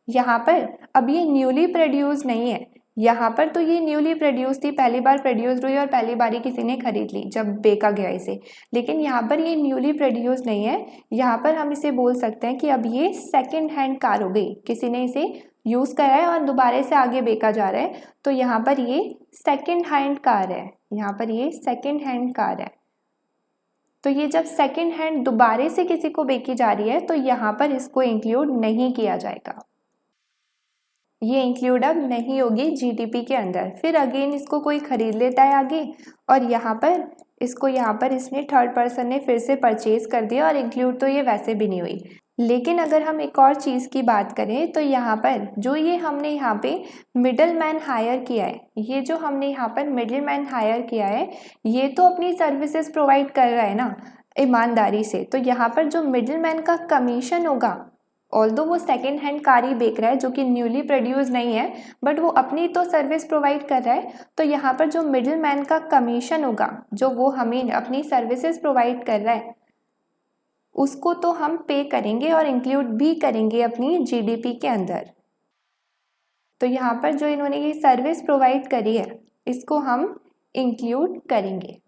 यहाँ पर अब ये न्यूली प्रोड्यूस नहीं है, यहाँ पर तो ये न्यूली प्रोड्यूस थी, पहली बार प्रोड्यूस्ड हुई और पहली बार ही किसी ने खरीद ली जब बेचा गया इसे। लेकिन यहाँ पर ये न्यूली प्रोड्यूस नहीं है, यहाँ पर हम इसे बोल सकते हैं कि अब ये सेकंड हैंड कार हो गई, किसी ने इसे यूज़ करा है और दोबारा से आगे बेचा जा रहा है। तो यहाँ पर ये सेकंड हैंड कार है, यहाँ पर ये सेकंड हैंड कार है। तो ये जब सेकंड हैंड दोबारा से किसी को बेची जा रही है तो यहाँ पर इसको इंक्लूड नहीं किया जाएगा, ये इंक्लूड अब नहीं होगी जीडीपी के अंदर। फिर अगेन इसको कोई खरीद लेता है आगे, और यहाँ पर इसने थर्ड पर्सन ने फिर से परचेज कर दिया और इंक्लूड तो ये वैसे भी नहीं हुई। लेकिन अगर हम एक और चीज़ की बात करें तो यहाँ पर जो ये हमने यहाँ पे मिडल मैन हायर किया है, ये जो हमने यहाँ पर मिडल मैन हायर किया है ये तो अपनी सर्विसेज प्रोवाइड कर रहा है ना ईमानदारी से। तो यहाँ पर जो मिडल मैन का कमीशन होगा, ऑल्दो वो सेकेंड हैंड कार ही बेच रहा है जो कि न्यूली प्रोड्यूस नहीं है, बट वो अपनी तो सर्विस प्रोवाइड कर रहा है। तो यहाँ पर जो मिडिल मैन का कमीशन होगा जो वो हमें अपनी सर्विसेज प्रोवाइड कर रहा है उसको तो हम पे करेंगे और इंक्लूड भी करेंगे अपनी जीडीपी के अंदर। तो यहाँ पर जो इन्होंने ये सर्विस प्रोवाइड करी है इसको हम इंक्लूड करेंगे।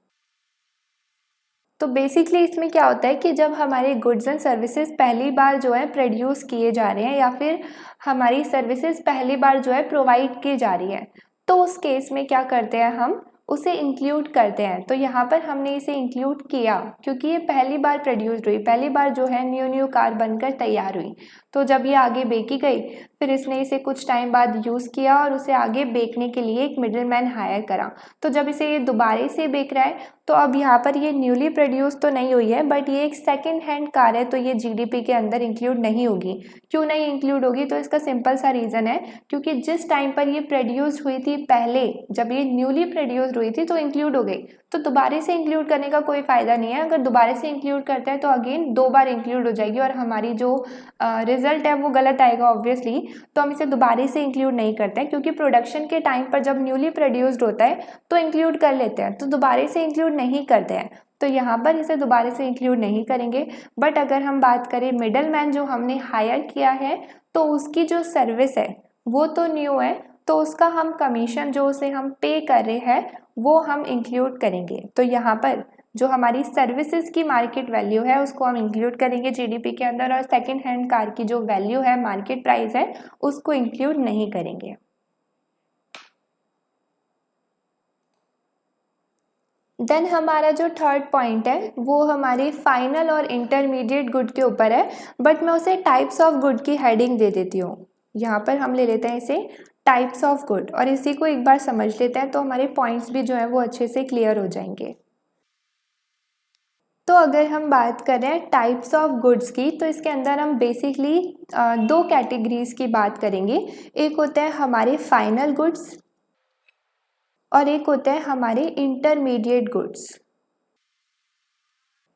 तो बेसिकली इसमें क्या होता है कि जब हमारे गुड्स एंड सर्विसेज पहली बार जो है प्रोड्यूस किए जा रहे हैं या फिर हमारी सर्विसेज पहली बार जो है प्रोवाइड की जा रही है तो उस केस में क्या करते हैं हम उसे इंक्लूड करते हैं। तो यहाँ पर हमने इसे इंक्लूड किया क्योंकि ये पहली बार प्रोड्यूस्ड हुई, पहली बार जो है न्यू कार बनकर तैयार हुई। तो जब ये आगे बेची गई फिर इसने इसे कुछ टाइम बाद यूज़ किया और उसे आगे बेचने के लिए एक मिडिल मैन हायर करा। तो जब इसे ये दोबारा से बेच रहा है तो अब यहाँ पर ये न्यूली प्रोड्यूस तो नहीं हुई है, बट ये एक सेकेंड हैंड कार है, तो ये जीडीपी के अंदर इंक्लूड नहीं होगी। क्यों नहीं इंक्लूड होगी? तो इसका सिंपल सा रीज़न है, क्योंकि जिस टाइम पर ये प्रोड्यूस हुई थी पहले, जब ये न्यूली प्रोड्यूस्ड हुई थी तो इंक्लूड हो गई, तो दोबारा से इंक्लूड करने का कोई फ़ायदा नहीं है। अगर दोबारा से इंक्लूड करते हैं तो अगेन 2 बार इंक्लूड हो जाएगी और हमारी जो रिजल्ट है वो गलत आएगा ऑब्वियसली। तो हम इसे दोबारा से इंक्लूड नहीं करते हैं, क्योंकि प्रोडक्शन के टाइम पर जब न्यूली प्रोड्यूस्ड होता है तो इंक्लूड कर लेते हैं, तो दोबारा से इंक्लूड नहीं करते हैं। तो यहाँ पर इसे दोबारा से इंक्लूड नहीं करेंगे। बट अगर हम बात करें मिडल मैन जो हमने हायर किया है, तो उसकी जो सर्विस है वो तो न्यू है, तो उसका हम कमीशन जो उसे हम पे कर रहे हैं वो हम इंक्लूड करेंगे। तो यहाँ पर जो हमारी सर्विसेज की मार्केट वैल्यू है उसको हम इंक्लूड करेंगे जीडीपी के अंदर, और सेकेंड हैंड कार की जो वैल्यू है, मार्केट प्राइस है, उसको इंक्लूड नहीं करेंगे। देन हमारा जो थर्ड पॉइंट है वो हमारी फाइनल और इंटरमीडिएट गुड के ऊपर है, बट मैं उसे टाइप्स ऑफ गुड की हेडिंग दे देती हूँ। यहाँ पर हम ले लेते हैं इसे टाइप्स ऑफ गुड, और इसी को एक बार समझ लेते हैं तो हमारे पॉइंट्स भी जो है वो अच्छे से क्लियर हो जाएंगे। तो अगर हम बात करें टाइप्स ऑफ गुड्स की, तो इसके अंदर हम बेसिकली 2 कैटेगरीज की बात करेंगे। एक होता है हमारे फाइनल गुड्स और एक होता है हमारे इंटरमीडिएट गुड्स।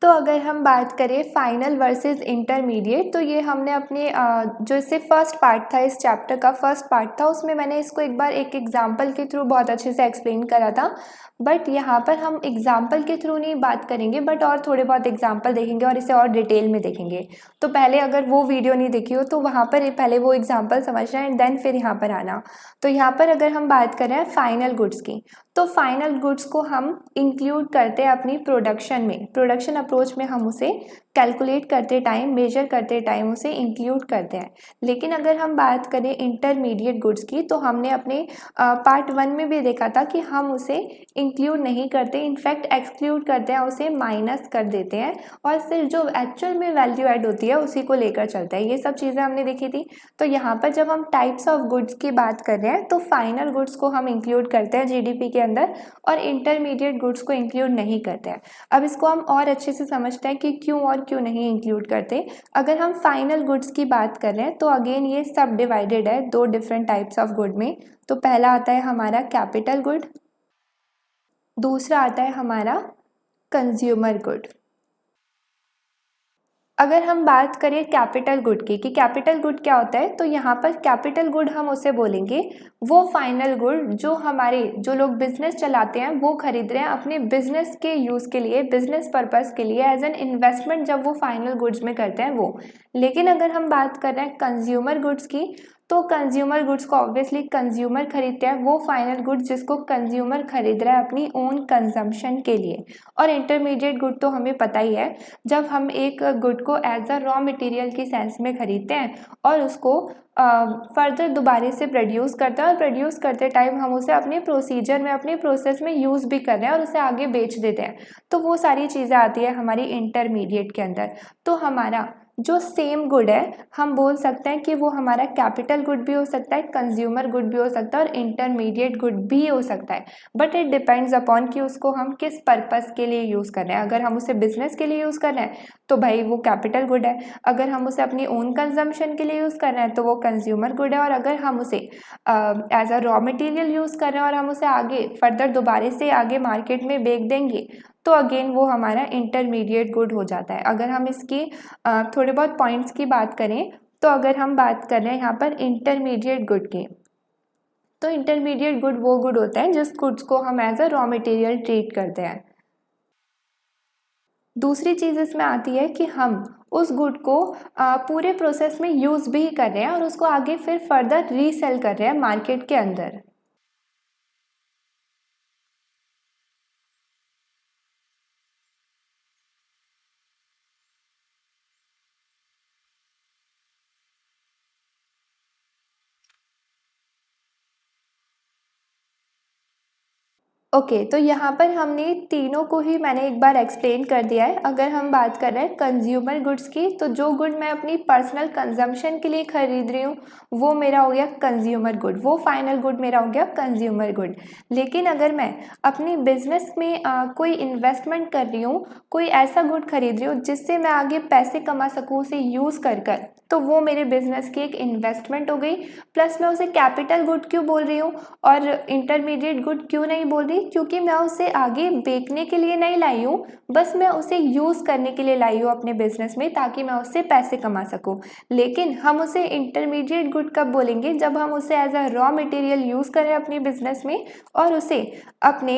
तो अगर हम बात करें फाइनल वर्सेस इंटरमीडिएट, तो ये हमने अपने जो इससे फर्स्ट पार्ट था, इस चैप्टर का फर्स्ट पार्ट था, उसमें मैंने इसको एक बार एक एग्जांपल के थ्रू बहुत अच्छे से एक्सप्लेन करा था। बट यहाँ पर हम एग्जांपल के थ्रू नहीं बात करेंगे, बट और थोड़े बहुत एग्जांपल देखेंगे और इसे और डिटेल में देखेंगे। तो पहले अगर वो वीडियो नहीं देखी हो तो वहाँ पर पहले वो एग्जाम्पल समझना एंड देन फिर यहाँ पर आना। तो यहाँ पर अगर हम बात करें फाइनल गुड्स की, तो फाइनल गुड्स को हम इंक्लूड करते हैं अपनी प्रोडक्शन में, प्रोडक्शन अप्रोच में हम उसे कैलकुलेट करते टाइम, मेजर करते टाइम उसे इंक्लूड करते हैं। लेकिन अगर हम बात करें इंटरमीडिएट गुड्स की, तो हमने अपने पार्ट 1 में भी देखा था कि हम उसे इंक्लूड नहीं करते, इनफैक्ट एक्सक्लूड करते हैं, उसे माइनस कर देते हैं और सिर्फ जो एक्चुअल में वैल्यू ऐड होती है उसी को लेकर चलता है। ये सब चीज़ें हमने देखी थी। तो यहाँ पर जब हम टाइप्स ऑफ गुड्स की बात कर रहे हैं तो फाइनल गुड्स को हम इंक्लूड करते हैं जीडीपी के अंदर और इंटरमीडिएट गुड्स को इंक्लूड नहीं करते हैं। अब इसको हम और अच्छे से समझते हैं कि क्यों और क्यों नहीं इंक्लूड करते। अगर हम फाइनल गुड्स की बात कर रहे हैं तो अगेन ये सब डिवाइडेड है 2 डिफरेंट टाइप्स ऑफ गुड में। तो पहला आता है हमारा कैपिटल गुड, दूसरा आता है हमारा कंज्यूमर गुड। अगर हम बात करें कैपिटल गुड की कि कैपिटल गुड क्या होता है, तो यहाँ पर कैपिटल गुड हम उसे बोलेंगे वो फाइनल गुड जो हमारे जो लोग बिजनेस चलाते हैं वो खरीद रहे हैं अपने बिजनेस के यूज़ के लिए, बिजनेस पर्पस के लिए, एज एन इन्वेस्टमेंट जब वो फाइनल गुड्स में करते हैं वो। लेकिन अगर हम बात कर रहे हैं कंज्यूमर गुड्स की, तो कंज्यूमर गुड्स को ऑब्वियसली कंज्यूमर खरीदते हैं, वो फाइनल गुड्स जिसको कंज्यूमर खरीद रहा है अपनी ओन कंजम्पशन के लिए। और इंटरमीडिएट गुड तो हमें पता ही है, जब हम एक गुड को एज अ रॉ मटेरियल की सेंस में खरीदते हैं और उसको फर्दर दोबारा से प्रोड्यूस करते हैं और प्रोड्यूस करते टाइम हम उसे अपने प्रोसीजर में, अपने प्रोसेस में यूज़ भी कर रहे हैं और उसे आगे बेच देते हैं, तो वो सारी चीज़ें आती है हमारी इंटरमीडिएट के अंदर। तो हमारा जो सेम गुड है हम बोल सकते हैं कि वो हमारा कैपिटल गुड भी हो सकता है, कंज्यूमर गुड भी हो सकता है और इंटरमीडिएट गुड भी हो सकता है। बट इट डिपेंड्स अपॉन कि उसको हम किस पर्पस के लिए यूज़ कर रहे हैं। अगर हम उसे बिजनेस के लिए यूज़ कर रहे हैं तो भाई वो कैपिटल गुड है, अगर हम उसे अपनी ओन कंजम्पशन के लिए यूज़ कर रहे हैं तो वो कंज्यूमर गुड है, और अगर हम उसे as a raw material use कर रहे हैं और हम उसे आगे फर्दर दोबारा से आगे मार्केट में बेच देंगे तो अगेन वो हमारा इंटरमीडिएट गुड हो जाता है। अगर हम इसकी थोड़े बहुत पॉइंट्स की बात करें, तो अगर हम बात कर रहे हैं यहाँ पर इंटरमीडिएट गुड की, तो इंटरमीडिएट गुड वो गुड होता है जिस गुड्स को हम as a raw material treat करते हैं। दूसरी चीज़ इसमें आती है कि हम उस गुड को पूरे प्रोसेस में यूज़ भी कर रहे हैं और उसको आगे फिर फर्दर रीसेल कर रहे हैं मार्केट के अंदर। ओके तो यहाँ पर हमने तीनों को ही मैंने एक बार एक्सप्लेन कर दिया है। अगर हम बात कर रहे हैं कंज्यूमर गुड्स की, तो जो गुड मैं अपनी पर्सनल कंजम्पशन के लिए खरीद रही हूँ वो मेरा हो गया कंज्यूमर गुड, वो फाइनल गुड मेरा हो गया कंज्यूमर गुड। लेकिन अगर मैं अपनी बिजनेस में कोई इन्वेस्टमेंट कर रही हूँ, कोई ऐसा गुड खरीद रही हूँ जिससे मैं आगे पैसे कमा सकूँ उसे यूज़ कर कर, तो वो मेरे बिजनेस की एक इन्वेस्टमेंट हो गई। प्लस मैं उसे कैपिटल गुड क्यों बोल रही हूँ और इंटरमीडिएट गुड क्यों नहीं बोल रही, क्योंकि मैं उसे आगे बेचने के लिए नहीं लाई हूँ, बस मैं उसे यूज़ करने के लिए लाई हूँ अपने बिजनेस में, ताकि मैं उससे पैसे कमा सकूँ। लेकिन हम उसे इंटरमीडिएट गुड कब बोलेंगे, जब हम उसे as a raw material use करें अपने बिजनेस में और उसे अपने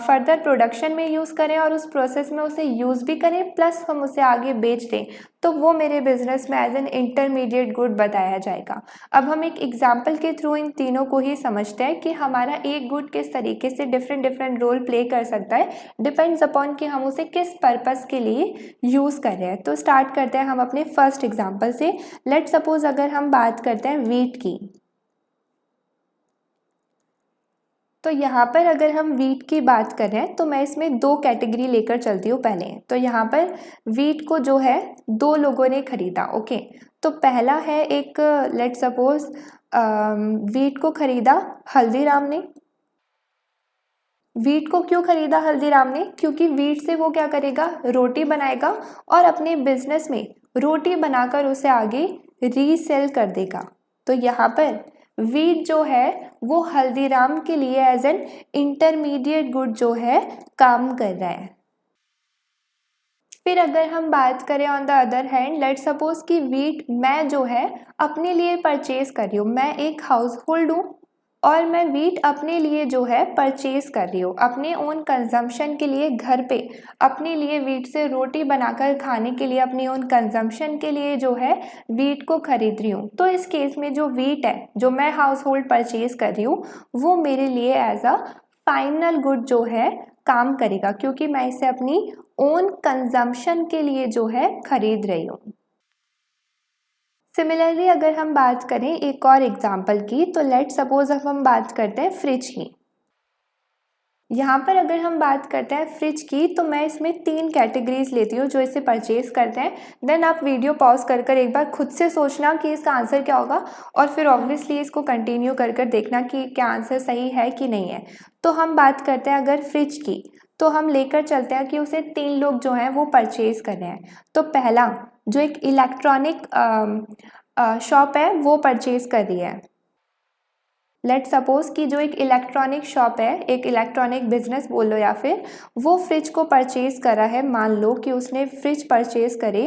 फर्दर प्रोडक्शन में यूज़ करें और उस प्रोसेस में उसे यूज़ भी करें, प्लस हम उसे आगे बेच दें, तो वो मेरे बिजनेस में एज एन इंटरमीडिएट गुड बताया जाएगा। अब हम एक एग्जाम्पल के थ्रू इन तीनों को ही समझते हैं कि हमारा एक गुड किस तरीके से डिफरेंट डिफरेंट रोल प्ले कर सकता है, डिपेंड्स अपॉन कि हम उसे किस पर्पस के लिए यूज़ कर रहे हैं। तो स्टार्ट करते हैं हम अपने फर्स्ट एग्जाम्पल से। लेट सपोज अगर हम बात करते हैं वीट की, तो यहाँ पर अगर हम वीट की बात कर रहे हैं तो मैं इसमें दो कैटेगरी लेकर चलती हूँ पहले। तो यहाँ पर वीट को जो है दो लोगों ने खरीदा। ओके, तो पहला है एक, लेट सपोज वीट को खरीदा हल्दीराम ने। वीट को क्यों खरीदा हल्दीराम ने, क्योंकि वीट से वो क्या करेगा, रोटी बनाएगा और अपने बिजनेस में रोटी बनाकर उसे आगे रीसेल कर देगा। तो यहाँ पर वीट जो है वो हल्दीराम के लिए एज एन इंटरमीडिएट गुड जो है काम कर रहा है। फिर अगर हम बात करें on the other hand, let suppose कि वीट मैं जो है अपने लिए परचेज कर रही हूँ, मैं एक हाउस होल्ड हूँ और मैं वीट अपने लिए जो है परचेज कर रही हूँ अपने ओन कंजम्पशन के लिए, घर पे अपने लिए वीट से रोटी बनाकर खाने के लिए, अपनी ओन कंजम्पशन के लिए जो है वीट को खरीद रही हूँ। तो इस केस में जो वीट है जो मैं हाउस होल्ड परचेज कर रही हूँ वो मेरे लिए एज अ फाइनल गुड जो है काम करेगा, क्योंकि मैं इसे अपनी ओन कंजम्पशन के लिए जो है खरीद रही हूँ। सिमिलरली अगर हम बात करें एक और एग्जाम्पल की, तो लेट सपोज अब हम बात करते हैं फ्रिज की। यहाँ पर अगर हम बात करते हैं फ्रिज की, तो मैं इसमें तीन कैटेगरीज लेती हूँ जो इसे परचेज करते हैं। देन आप वीडियो पॉज कर कर एक बार खुद से सोचना कि इसका आंसर क्या होगा और फिर ऑब्वियसली इसको कंटिन्यू कर कर देखना कि क्या आंसर सही है कि नहीं है। तो हम बात करते हैं अगर फ्रिज की, तो हम लेकर चलते हैं कि उसे तीन लोग जो हैं वो परचेज कर रहे हैं। तो पहला जो एक इलेक्ट्रॉनिक शॉप है वो परचेज कर रही है। लेट सपोज कि जो एक इलेक्ट्रॉनिक शॉप है, एक इलेक्ट्रॉनिक बिजनेस बोलो या फिर, वो फ्रिज को परचेज करा है। मान लो कि उसने फ्रिज परचेज करे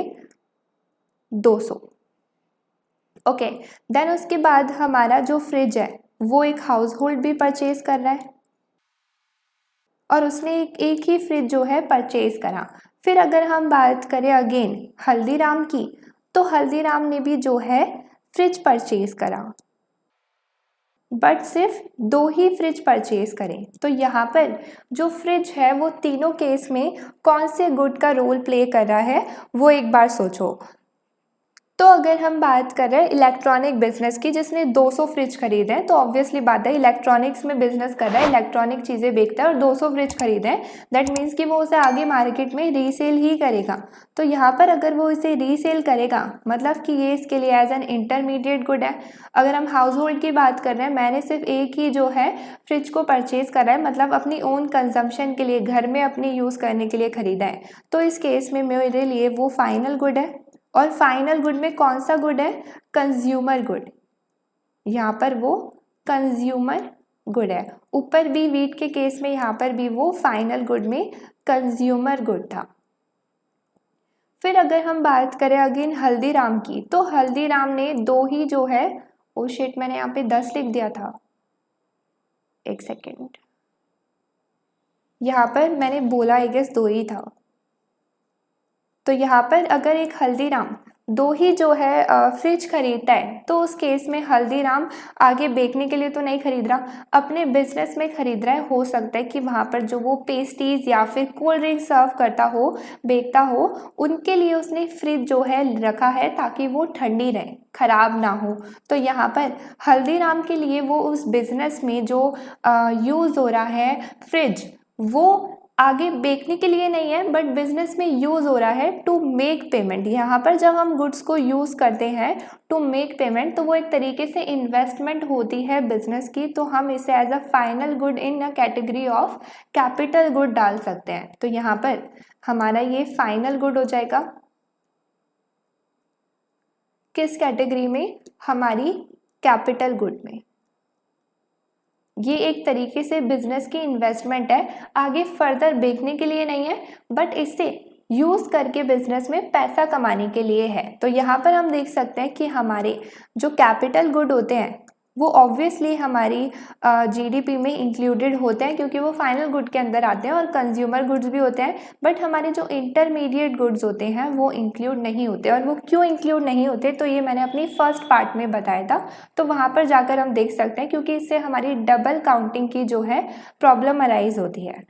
200। ओके, देन उसके बाद हमारा जो फ्रिज है वो एक हाउस होल्ड भी परचेज कर रहा है और उसने एक ही फ्रिज जो है परचेज करा। फिर अगर हम बात करें अगेन हल्दीराम की, तो हल्दीराम ने भी जो है फ्रिज परचेज करा, बट सिर्फ दो ही फ्रिज परचेज करें। तो यहाँ पर जो फ्रिज है वो तीनों केस में कौन से गुड का रोल प्ले कर रहा है वो एक बार सोचो। तो अगर हम बात कर रहे हैं इलेक्ट्रॉनिक बिजनेस की जिसने 200 फ्रिज खरीदे हैं, तो ऑब्वियसली बात है इलेक्ट्रॉनिक्स में बिजनेस कर रहा है, इलेक्ट्रॉनिक चीज़ें बेचता है और 200 फ्रिज खरीदे हैं, दैट मीन्स कि वो उसे आगे मार्केट में रीसेल ही करेगा। तो यहाँ पर अगर वो इसे रीसेल करेगा मतलब कि ये इसके लिए एज एन इंटरमीडिएट गुड है। अगर हम हाउस होल्ड की बात कर रहे हैं, मैंने सिर्फ एक ही जो है फ्रिज को परचेज करा है, मतलब अपनी ओन कंजम्पशन के लिए घर में अपने यूज़ करने के लिए खरीदा है। तो इस केस में मेरे लिए वो फाइनल गुड है। और फाइनल गुड में कौन सा गुड है, कंज्यूमर गुड। यहाँ पर वो कंज्यूमर गुड है। ऊपर भी वीट के केस में यहाँ पर भी वो फाइनल गुड में कंज्यूमर गुड था। फिर अगर हम बात करें अगेन हल्दीराम की, तो हल्दीराम ने दो ही जो है, ओ शिट मैंने यहाँ पे 10 लिख दिया था, एक सेकेंड, यहाँ पर मैंने बोला आई गेस 2 ही था। तो यहाँ पर अगर एक हल्दीराम दो ही जो है फ्रिज खरीदता है, तो उस केस में हल्दीराम आगे बेचने के लिए तो नहीं खरीद रहा, अपने बिजनेस में खरीद रहा है। हो सकता है कि वहाँ पर जो वो पेस्ट्रीज या फिर कोल्ड ड्रिंक सर्व करता हो, बेचता हो, उनके लिए उसने फ्रिज जो है रखा है ताकि वो ठंडी रहे, खराब ना हो। तो यहाँ पर हल्दीराम के लिए वो उस बिजनेस में जो यूज़ हो रहा है फ्रिज, वो आगे बेचने के लिए नहीं है बट बिजनेस में यूज़ हो रहा है टू मेक पेमेंट। यहाँ पर जब हम गुड्स को यूज़ करते हैं टू मेक पेमेंट, तो वो एक तरीके से इन्वेस्टमेंट होती है बिजनेस की, तो हम इसे as a final good in a category of capital good डाल सकते हैं। तो यहाँ पर हमारा ये फाइनल गुड हो जाएगा किस कैटेगरी में, हमारी कैपिटल गुड में। ये एक तरीके से बिजनेस की इन्वेस्टमेंट है, आगे फर्दर बेचने के लिए नहीं है बट इससे यूज़ करके बिजनेस में पैसा कमाने के लिए है। तो यहाँ पर हम देख सकते हैं कि हमारे जो कैपिटल गुड होते हैं वो ऑब्वियसली हमारी जीडीपी में इंक्लूडेड होते हैं क्योंकि वो फाइनल गुड के अंदर आते हैं, और कंज्यूमर गुड्स भी होते हैं, बट हमारे जो इंटरमीडिएट गुड्स होते हैं वो इंक्लूड नहीं होते। और वो क्यों इंक्लूड नहीं होते, तो ये मैंने अपनी फर्स्ट पार्ट में बताया था, तो वहाँ पर जाकर हम देख सकते हैं, क्योंकि इससे हमारी डबल काउंटिंग की जो है प्रॉब्लम अराइज होती है।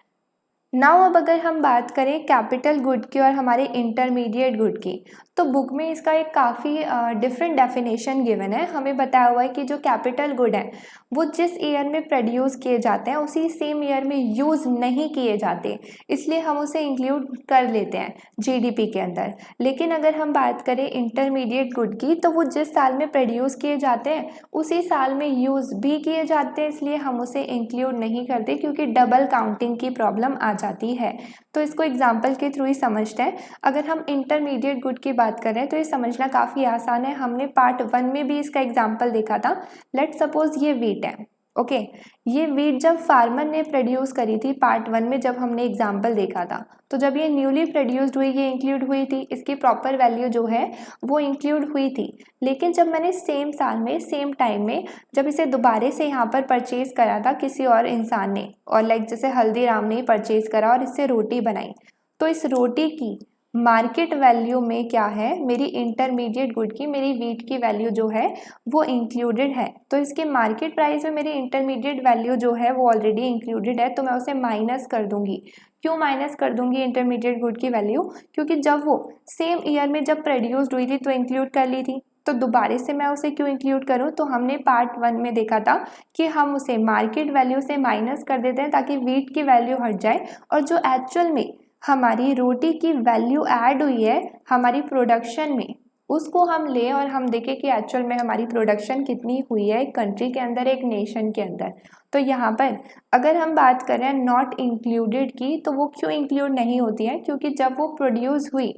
नाउ अब अगर हम बात करें कैपिटल गुड की और हमारे इंटरमीडिएट गुड की, तो बुक में इसका एक काफ़ी डिफरेंट डेफिनेशन गिवन है। हमें बताया हुआ है कि जो कैपिटल गुड है वो जिस ईयर में प्रोड्यूस किए जाते हैं उसी सेम ईयर में यूज़ नहीं किए जाते, इसलिए हम उसे इंक्लूड कर लेते हैं जीडीपी के अंदर। लेकिन अगर हम बात करें इंटरमीडिएट गुड की, तो वो जिस साल में प्रोड्यूस किए जाते हैं उसी साल में यूज़ भी किए जाते हैं, इसलिए हम उसे इंक्लूड नहीं करते क्योंकि डबल काउंटिंग की प्रॉब्लम आ जाती है। तो इसको एग्जाम्पल के थ्रू ही समझते हैं। अगर हम इंटरमीडिएट गुड की बात करें तो ये समझना काफ़ी आसान है, हमने पार्ट 1 में भी इसका एग्जाम्पल देखा था। लेट सपोज ये वीट है, ओके ये वीट जब फार्मर ने प्रोड्यूस करी थी पार्ट 1 में, जब हमने एग्जाम्पल देखा था, तो जब ये न्यूली प्रोड्यूस्ड हुई, ये इंक्लूड हुई थी, इसकी प्रॉपर वैल्यू जो है वो इंक्लूड हुई थी। लेकिन जब मैंने सेम साल में सेम टाइम में जब इसे दोबारे से यहाँ पर परचेज करा था किसी और इंसान ने, और लाइक जैसे हल्दीराम ने परचेज करा और इससे रोटी बनाई, तो इस रोटी की मार्केट वैल्यू में क्या है, मेरी इंटरमीडिएट गुड की, मेरी वीट की वैल्यू जो है वो इंक्लूडेड है। तो इसके मार्केट प्राइस में मेरी इंटरमीडिएट वैल्यू जो है वो ऑलरेडी इंक्लूडेड है, तो मैं उसे माइनस कर दूंगी। क्यों माइनस कर दूंगी इंटरमीडिएट गुड की वैल्यू, क्योंकि जब वो सेम ईयर में जब प्रोड्यूस्ड हुई थी तो इंक्लूड कर ली थी, तो दोबारा से मैं उसे क्यों इंक्लूड करूं, तो हमने पार्ट 1 में देखा था कि हम उसे मार्केट वैल्यू से माइनस कर देते हैं ताकि वीट की वैल्यू हट जाए, और जो एक्चुअल में हमारी रोटी की वैल्यू ऐड हुई है हमारी प्रोडक्शन में, उसको हम लें और हम देखें कि एक्चुअल में हमारी प्रोडक्शन कितनी हुई है एक कंट्री के अंदर, एक नेशन के अंदर। तो यहाँ पर अगर हम बात करें नॉट इंक्लूडेड की, तो वो क्यों इंक्लूड नहीं होती है, क्योंकि जब वो प्रोड्यूस हुई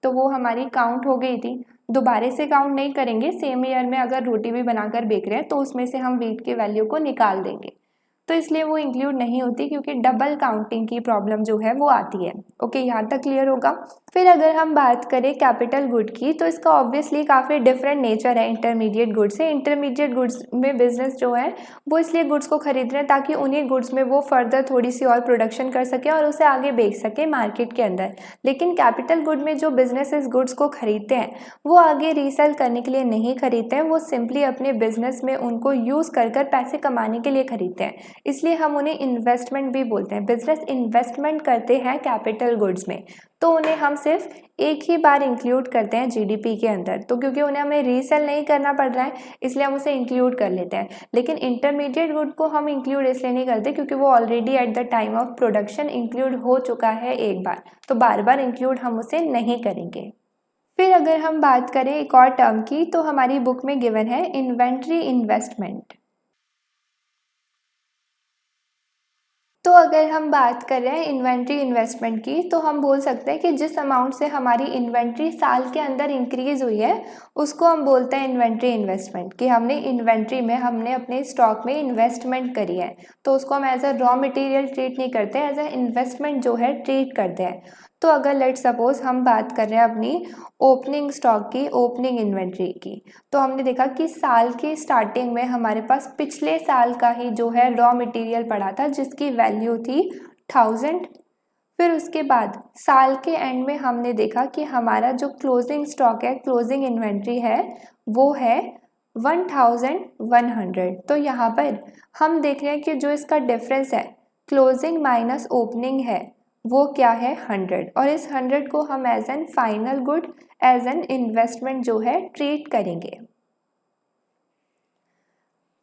तो वो हमारी काउंट हो गई थी, दोबारा से काउंट नहीं करेंगे। सेम ईयर में अगर रोटी भी बनाकर बेच रहे हैं तो उसमें से हम वीट की वैल्यू को निकाल देंगे, तो इसलिए वो इंक्लूड नहीं होती, क्योंकि डबल काउंटिंग की प्रॉब्लम जो है वो आती है। ओके, यहाँ तक क्लियर होगा। फिर अगर हम बात करें कैपिटल गुड की, तो इसका ऑब्वियसली काफ़ी डिफरेंट नेचर है इंटरमीडिएट गुड्स से। इंटरमीडिएट गुड्स में बिजनेस जो है वो इसलिए गुड्स को खरीद रहे हैं ताकि उन्हीं गुड्स में वो फर्दर थोड़ी सी और प्रोडक्शन कर सके और उसे आगे बेच सके मार्केट के अंदर। लेकिन कैपिटल गुड में जो बिजनेसेस गुड्स को खरीदते हैं वो आगे रीसेल करने के लिए नहीं खरीदते हैं, वो सिंपली अपने बिजनेस में उनको यूज़ कर कर पैसे कमाने के लिए खरीदते हैं, इसलिए हम उन्हें इन्वेस्टमेंट भी बोलते हैं। बिजनेस इन्वेस्टमेंट करते हैं कैपिटल गुड्स में, तो उन्हें हम सिर्फ एक ही बार इंक्लूड करते हैं जीडीपी के अंदर, तो क्योंकि उन्हें हमें रीसेल नहीं करना पड़ रहा है इसलिए हम उसे इंक्लूड कर लेते हैं। लेकिन इंटरमीडिएट गुड को हम इंक्लूड इसलिए नहीं करते क्योंकि वो already at the time of production include हो चुका है एक बार, तो बार बार इंक्लूड हम उसे नहीं करेंगे। फिर अगर हम बात करें एक और टर्म की, तो हमारी बुक में गिवन है इन्वेंट्री इन्वेस्टमेंट। तो अगर हम बात कर रहे हैं इन्वेंट्री इन्वेस्टमेंट की, तो हम बोल सकते हैं कि जिस अमाउंट से हमारी इन्वेंट्री साल के अंदर इंक्रीज हुई है उसको हम बोलते हैं इन्वेंट्री इन्वेस्टमेंट, कि हमने इन्वेंट्री में हमने अपने स्टॉक में इन्वेस्टमेंट करी है, तो उसको हम as a raw material treat नहीं करते, एज अ इन्वेस्टमेंट जो है ट्रीट करते हैं। तो अगर लेट सपोज हम बात कर रहे हैं अपनी ओपनिंग स्टॉक की, ओपनिंग इन्वेंट्री की, तो हमने देखा कि साल की स्टार्टिंग में हमारे पास पिछले साल का ही जो है रॉ मटेरियल पड़ा था जिसकी वैल्यू थी 1000, फिर उसके बाद साल के एंड में हमने देखा कि हमारा जो क्लोजिंग स्टॉक है, क्लोजिंग इन्वेंट्री है, वो है 1100। तो यहाँ पर हम देख रहे हैं कि जो इसका डिफरेंस है क्लोजिंग माइनस ओपनिंग है वो क्या है 100, और इस 100 को हम as an final good, as an investment जो है ट्रीट करेंगे।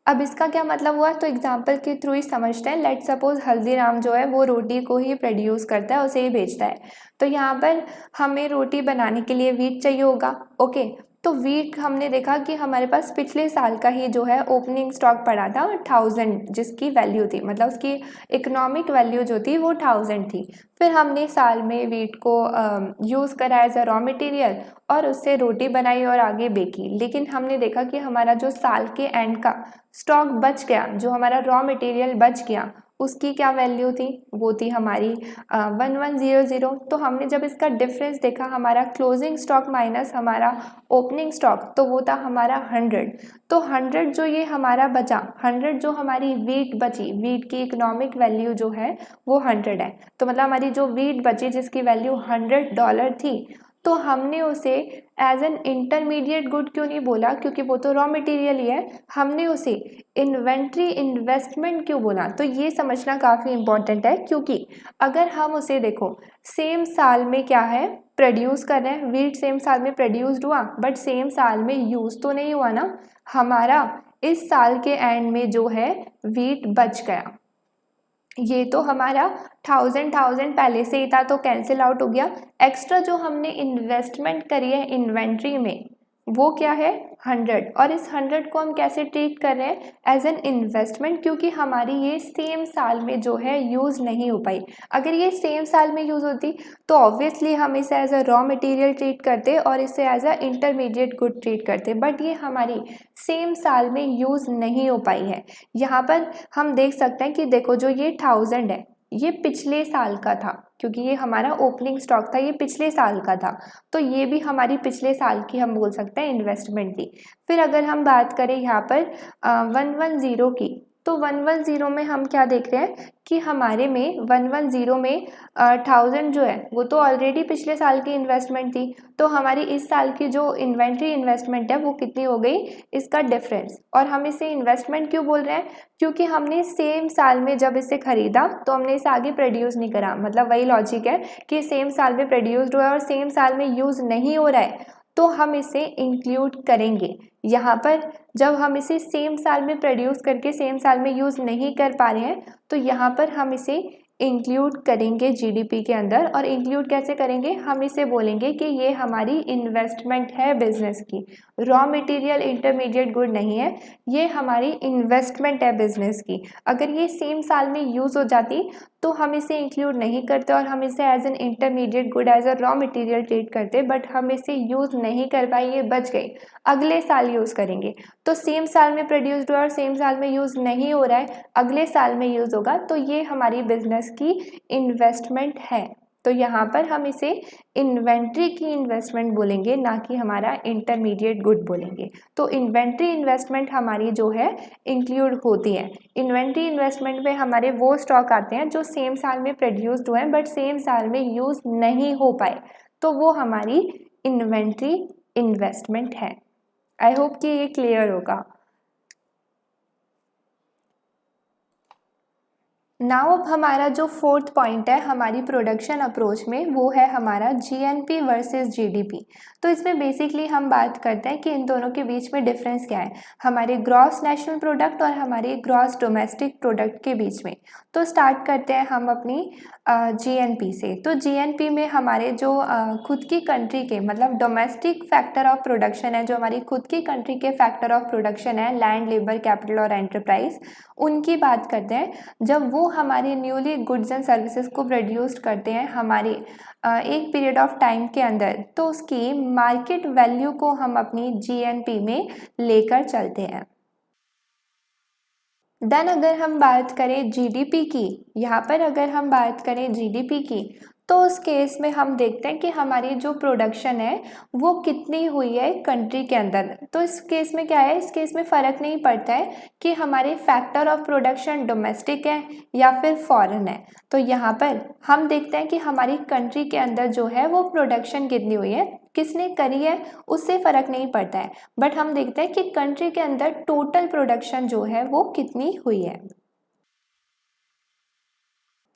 अब इसका क्या मतलब हुआ, तो एग्जाम्पल के थ्रू ही समझते हैं। लेट सपोज हल्दीराम जो है वो रोटी को ही प्रोड्यूस करता है, उसे ही बेचता है। तो यहाँ पर हमें रोटी बनाने के लिए वीट चाहिए होगा। ओके, तो वीट हमने देखा कि हमारे पास पिछले साल का ही जो है ओपनिंग स्टॉक पड़ा था 1000, जिसकी वैल्यू थी, मतलब उसकी इकोनॉमिक वैल्यू जो थी वो 1000 थी। फिर हमने साल में वीट को यूज़ करा एज अ रॉ मटेरियल और उससे रोटी बनाई और आगे बेची। लेकिन हमने देखा कि हमारा जो साल के एंड का स्टॉक बच गया, जो हमारा रॉ मटेरियल बच गया, उसकी क्या वैल्यू थी, वो थी हमारी 1100। तो हमने जब इसका डिफरेंस देखा, हमारा क्लोजिंग स्टॉक माइनस हमारा ओपनिंग स्टॉक, तो वो था हमारा 100। तो 100 जो ये हमारा बचा, 100 जो हमारी वीट बची, वीट की इकोनॉमिक वैल्यू जो है वो 100 है। तो मतलब हमारी जो वीट बची जिसकी वैल्यू $100 थी, तो हमने उसे एज एन इंटरमीडिएट गुड क्यों नहीं बोला, क्योंकि वो तो रॉ मटेरियल ही है। हमने उसे इन्वेंट्री इन्वेस्टमेंट क्यों बोला, तो ये समझना काफ़ी इंपॉर्टेंट है। क्योंकि अगर हम उसे देखो सेम साल में क्या है प्रोड्यूस कर रहे हैं, वीट सेम साल में प्रोड्यूस्ड हुआ, बट सेम साल में यूज़ तो नहीं हुआ ना। हमारा इस साल के एंड में जो है वीट बच गया, ये तो हमारा 1000 पहले से ही था तो कैंसिल आउट हो गया। एक्स्ट्रा जो हमने इन्वेस्टमेंट करी है इन्वेंट्री में वो क्या है 100, और इस 100 को हम कैसे ट्रीट कर रहे हैं, एज एन इन्वेस्टमेंट, क्योंकि हमारी ये सेम साल में जो है यूज़ नहीं हो पाई। अगर ये सेम साल में यूज़ होती तो ऑब्वियसली हम इसे as a raw material treat करते और इसे as a intermediate good treat करते, बट ये हमारी सेम साल में यूज़ नहीं हो पाई है। यहाँ पर हम देख सकते हैं कि देखो जो ये 1000 है ये पिछले साल का था, क्योंकि ये हमारा ओपनिंग स्टॉक था, ये पिछले साल का था, तो ये भी हमारी पिछले साल की हम बोल सकते हैं इन्वेस्टमेंट थी। फिर अगर हम बात करें यहाँ पर 110 की, तो 110 में हम क्या देख रहे हैं कि हमारे में 110 में 1000 जो है वो तो ऑलरेडी पिछले साल की इन्वेस्टमेंट थी, तो हमारी इस साल की जो इन्वेंट्री इन्वेस्टमेंट है वो कितनी हो गई, इसका डिफरेंस। और हम इसे इन्वेस्टमेंट क्यों बोल रहे हैं, क्योंकि हमने सेम साल में जब इसे खरीदा तो हमने इसे आगे प्रोड्यूस नहीं करा, मतलब वही लॉजिक है कि सेम साल में प्रोड्यूस्ड हुआ और सेम साल में यूज़ नहीं हो रहा है, तो हम इसे इंक्लूड करेंगे यहाँ पर। जब हम इसे सेम साल में प्रोड्यूस करके सेम साल में यूज़ नहीं कर पा रहे हैं, तो यहाँ पर हम इसे इंक्लूड करेंगे जीडीपी के अंदर। और इंक्लूड कैसे करेंगे, हम इसे बोलेंगे कि ये हमारी इन्वेस्टमेंट है बिजनेस की, रॉ मटेरियल इंटरमीडिएट गुड नहीं है, ये हमारी इन्वेस्टमेंट है बिजनेस की। अगर ये सेम साल में यूज़ हो जाती तो हम इसे इंक्लूड नहीं करते और हम इसे as an intermediate good, as a raw material treat करते, बट हम इसे यूज़ नहीं कर पाए, ये बच गई, अगले साल यूज़ करेंगे। तो सेम साल में प्रोड्यूस्ड हुआ और सेम साल में यूज़ नहीं हो रहा है, अगले साल में यूज़ होगा, तो ये हमारी बिजनेस की इन्वेस्टमेंट है। तो यहाँ पर हम इसे इन्वेंट्री की इन्वेस्टमेंट बोलेंगे, ना कि हमारा इंटरमीडिएट गुड बोलेंगे। तो इन्वेंट्री इन्वेस्टमेंट हमारी जो है इंक्लूड होती है। इन्वेंट्री इन्वेस्टमेंट में हमारे वो स्टॉक आते हैं जो सेम साल में प्रोड्यूस्ड हुए हैं बट सेम साल में यूज़ नहीं हो पाए, तो वो हमारी इन्वेंट्री इन्वेस्टमेंट है। आई होप कि ये क्लियर होगा। नाउ अब हमारा जो फोर्थ पॉइंट है हमारी प्रोडक्शन अप्रोच में, वो है हमारा जीएनपी वर्सेस जीडीपी। तो इसमें बेसिकली हम बात करते हैं कि इन दोनों के बीच में डिफरेंस क्या है, हमारे ग्रॉस नेशनल प्रोडक्ट और हमारे ग्रॉस डोमेस्टिक प्रोडक्ट के बीच में। तो स्टार्ट करते हैं हम अपनी जीएनपी से। तो जीएनपी में हमारे जो खुद की कंट्री के, मतलब डोमेस्टिक फैक्टर ऑफ प्रोडक्शन है, जो हमारी खुद की कंट्री के फैक्टर ऑफ प्रोडक्शन है, लैंड, लेबर, कैपिटल और एंटरप्राइज, उनकी बात करते हैं। जब वो हमारे न्यूली गुड्स एंड सर्विसेज को प्रोड्यूस करते हैं हमारे एक पीरियड ऑफ टाइम के अंदर, तो उसकी मार्केट वैल्यू को हम अपनी जीएनपी में लेकर चलते हैं। देन अगर हम बात करें जीडीपी की, यहाँ पर अगर हम बात करें जीडीपी की, तो उस केस में हम देखते हैं कि हमारी जो प्रोडक्शन है वो कितनी हुई है कंट्री के अंदर। तो इस केस में क्या है, इस केस में फ़र्क नहीं पड़ता है कि हमारे फैक्टर ऑफ प्रोडक्शन डोमेस्टिक है या फिर फॉरेन है। तो यहाँ पर हम देखते हैं कि हमारी कंट्री के अंदर जो है वो प्रोडक्शन कितनी हुई है, किसने करी है, उससे फ़र्क नहीं पड़ता है। बट हम देखते हैं कि कंट्री के अंदर टोटल प्रोडक्शन जो है वो कितनी हुई है।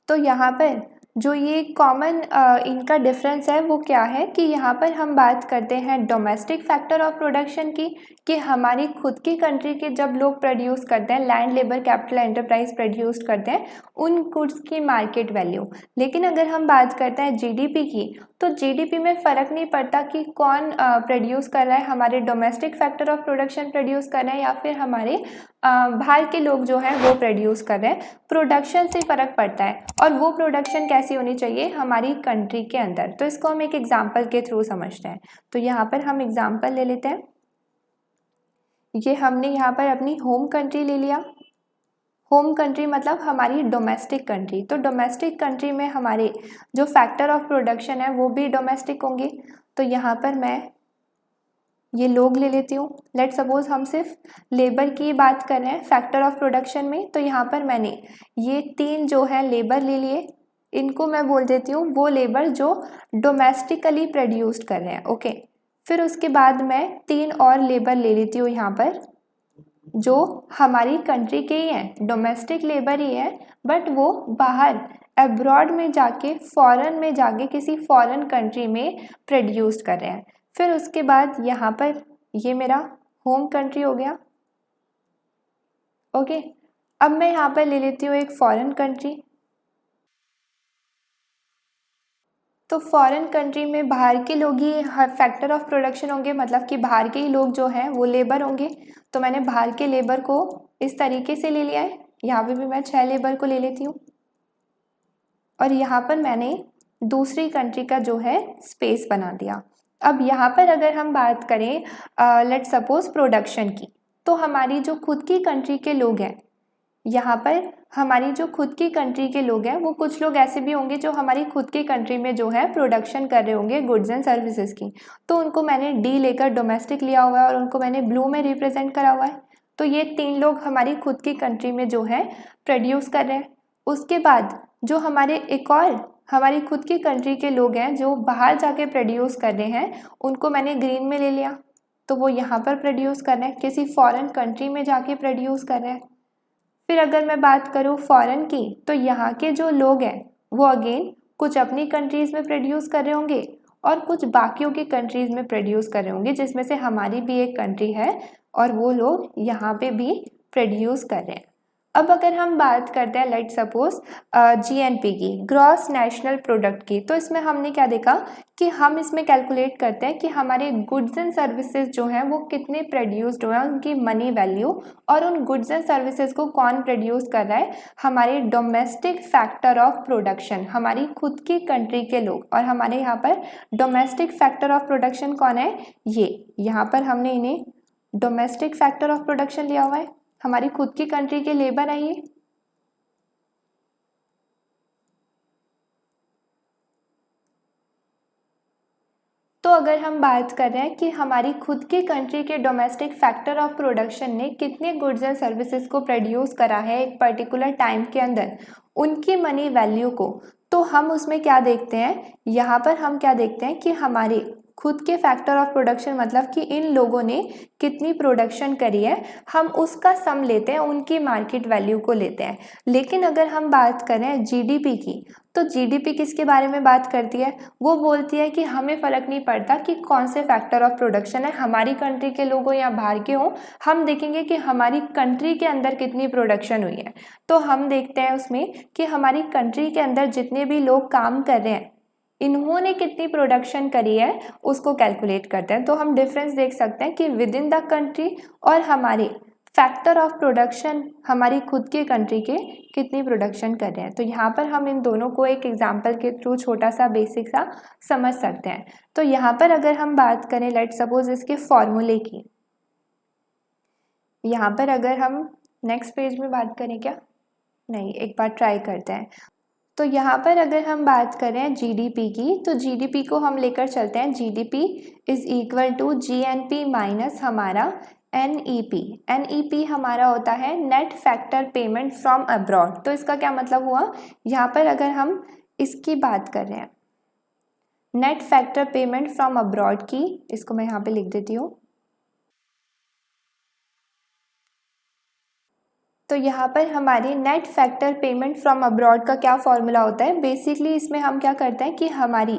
तो यहाँ पर जो ये कॉमन इनका डिफरेंस है वो क्या है कि यहाँ पर हम बात करते हैं डोमेस्टिक फैक्टर ऑफ प्रोडक्शन की, कि हमारी खुद की कंट्री के जब लोग प्रोड्यूस करते हैं, land labour capital enterprise produce करते हैं उन गुड्स की मार्केट वैल्यू। लेकिन अगर हम बात करते हैं जीडीपी की, तो जीडीपी में फ़र्क नहीं पड़ता कि कौन प्रोड्यूस कर रहा है, हमारे domestic factor of production produce कर रहे हैं या फिर हमारे बाहर के लोग जो हैं वो प्रोड्यूस कर रहे हैं। प्रोडक्शन से फ़र्क पड़ता है, और वो प्रोडक्शन कैसी होनी चाहिए, हमारी कंट्री के अंदर। तो इसको हम एक एग्जांपल के थ्रू समझते हैं। तो यहाँ पर हम एग्जांपल ले लेते हैं। ये हमने यहाँ पर अपनी होम कंट्री ले लिया। होम कंट्री मतलब हमारी डोमेस्टिक कंट्री। तो डोमेस्टिक कंट्री में हमारे जो फैक्टर ऑफ प्रोडक्शन है वो भी डोमेस्टिक होंगे। तो यहाँ पर मैं ये लोग ले लेती हूँ। लेट सपोज हम सिर्फ लेबर की बात कर रहे हैं फैक्टर ऑफ प्रोडक्शन में। तो यहाँ पर मैंने ये 3 जो है लेबर ले लिए, इनको मैं बोल देती हूँ वो लेबर जो डोमेस्टिकली प्रोड्यूस्ड कर रहे हैं। ओके, फिर उसके बाद मैं 3 और लेबर ले लेती हूँ यहाँ पर जो हमारी कंट्री के ही हैं, डोमेस्टिक लेबर ही है, बट वो बाहर अब्रॉड में जाके, फॉरेन में जाके किसी फॉरेन कंट्री में प्रोड्यूस कर रहे हैं। फिर उसके बाद यहाँ पर ये मेरा होम कंट्री हो गया। ओके, अब मैं यहाँ पर ले लेती हूँ एक फॉरेन कंट्री। तो फॉरेन कंट्री में बाहर के लोग ही हर फैक्टर ऑफ प्रोडक्शन होंगे, मतलब कि बाहर के ही लोग जो हैं वो लेबर होंगे। तो मैंने बाहर के लेबर को इस तरीके से ले लिया है। यहाँ पे भी मैं 6 लेबर को ले लेती हूँ, और यहाँ पर मैंने दूसरी कंट्री का जो है स्पेस बना दिया। अब यहाँ पर अगर हम बात करें लेट सपोज प्रोडक्शन की, तो हमारी जो खुद की कंट्री के लोग हैं, यहाँ पर हमारी जो खुद की कंट्री के लोग हैं वो कुछ लोग ऐसे भी होंगे जो हमारी खुद की कंट्री में जो है प्रोडक्शन कर रहे होंगे गुड्स एंड सर्विसेज की। तो उनको मैंने डी लेकर डोमेस्टिक लिया हुआ है और उनको मैंने ब्लू में रिप्रेजेंट करा हुआ है। तो ये 3 लोग हमारी खुद की कंट्री में जो है प्रोड्यूस कर रहे हैं। उसके बाद जो हमारे एक और हमारी खुद की कंट्री के लोग हैं जो बाहर जाके प्रोड्यूस कर रहे हैं, उनको मैंने ग्रीन में ले लिया। तो वो यहाँ पर प्रोड्यूस कर रहे हैं, किसी फॉरेन कंट्री में जाके प्रोड्यूस कर रहे हैं। फिर अगर मैं बात करूँ फॉरेन की, तो यहाँ के जो लोग हैं वो अगेन कुछ अपनी कंट्रीज़ में प्रोड्यूस कर रहे होंगे और कुछ बाकियों की कंट्रीज़ में प्रोड्यूस कर रहे होंगे, जिसमें से हमारी भी एक कंट्री है और वो लोग यहाँ पे भी प्रोड्यूस कर रहे हैं। अब अगर हम बात करते हैं लेट सपोज जीएनपी की, ग्रॉस नेशनल प्रोडक्ट की, तो इसमें हमने क्या देखा कि हम इसमें कैलकुलेट करते हैं कि हमारे गुड्स एंड सर्विसेज जो हैं वो कितने प्रोड्यूस्ड हुए हैं, उनकी मनी वैल्यू, और उन गुड्स एंड सर्विसेज को कौन प्रोड्यूस कर रहा है, हमारे डोमेस्टिक फैक्टर ऑफ प्रोडक्शन, हमारी खुद की कंट्री के लोग। और हमारे यहाँ पर डोमेस्टिक फैक्टर ऑफ प्रोडक्शन कौन है, ये यहाँ पर हमने इन्हें डोमेस्टिक फैक्टर ऑफ प्रोडक्शन लिया हुआ है, हमारी खुद की कंट्री के लेबर हैं ये। तो अगर हम बात कर रहे हैं कि हमारी खुद की कंट्री के डोमेस्टिक फैक्टर ऑफ प्रोडक्शन ने कितने गुड्स एंड सर्विसेज को प्रोड्यूस करा है एक पर्टिकुलर टाइम के अंदर, उनकी मनी वैल्यू को, तो हम उसमें क्या देखते हैं, यहाँ पर हम क्या देखते हैं कि हमारे खुद के फैक्टर ऑफ प्रोडक्शन मतलब कि इन लोगों ने कितनी प्रोडक्शन करी है, हम उसका सम लेते हैं, उनकी मार्केट वैल्यू को लेते हैं। लेकिन अगर हम बात करें जीडीपी की, तो जीडीपी किसके बारे में बात करती है, वो बोलती है कि हमें फ़र्क नहीं पड़ता कि कौन से फैक्टर ऑफ प्रोडक्शन है, हमारी कंट्री के लोग हो या बाहर के हों, हम देखेंगे कि हमारी कंट्री के अंदर कितनी प्रोडक्शन हुई है। तो हम देखते हैं उसमें कि हमारी कंट्री के अंदर जितने भी लोग काम कर रहे हैं, इन्होंने कितनी प्रोडक्शन करी है उसको कैलकुलेट करते हैं। तो हम डिफरेंस देख सकते हैं कि विद इन द कंट्री और हमारे फैक्टर ऑफ प्रोडक्शन हमारी खुद की कंट्री के कितनी प्रोडक्शन कर रहे हैं। तो यहाँ पर हम इन दोनों को एक एग्जांपल के थ्रू छोटा सा बेसिक सा समझ सकते हैं। तो यहाँ पर अगर हम बात करें लेट सपोज इसके फॉर्मूले की, यहाँ पर अगर हम नेक्स्ट पेज में बात करें, क्या नहीं, एक बार ट्राई करते हैं। तो यहाँ पर अगर हम बात करें जीडीपी की, तो जीडीपी को हम लेकर चलते हैं, GDP is equal to GNP minus हमारा एनईपी। एनईपी हमारा होता है net factor payment from abroad. तो इसका क्या मतलब हुआ, यहाँ पर अगर हम इसकी बात कर रहे हैं net factor payment from abroad की, इसको मैं यहाँ पे लिख देती हूँ। तो यहाँ पर हमारी net factor payment from abroad का क्या फॉर्मूला होता है, बेसिकली इसमें हम क्या करते हैं कि हमारी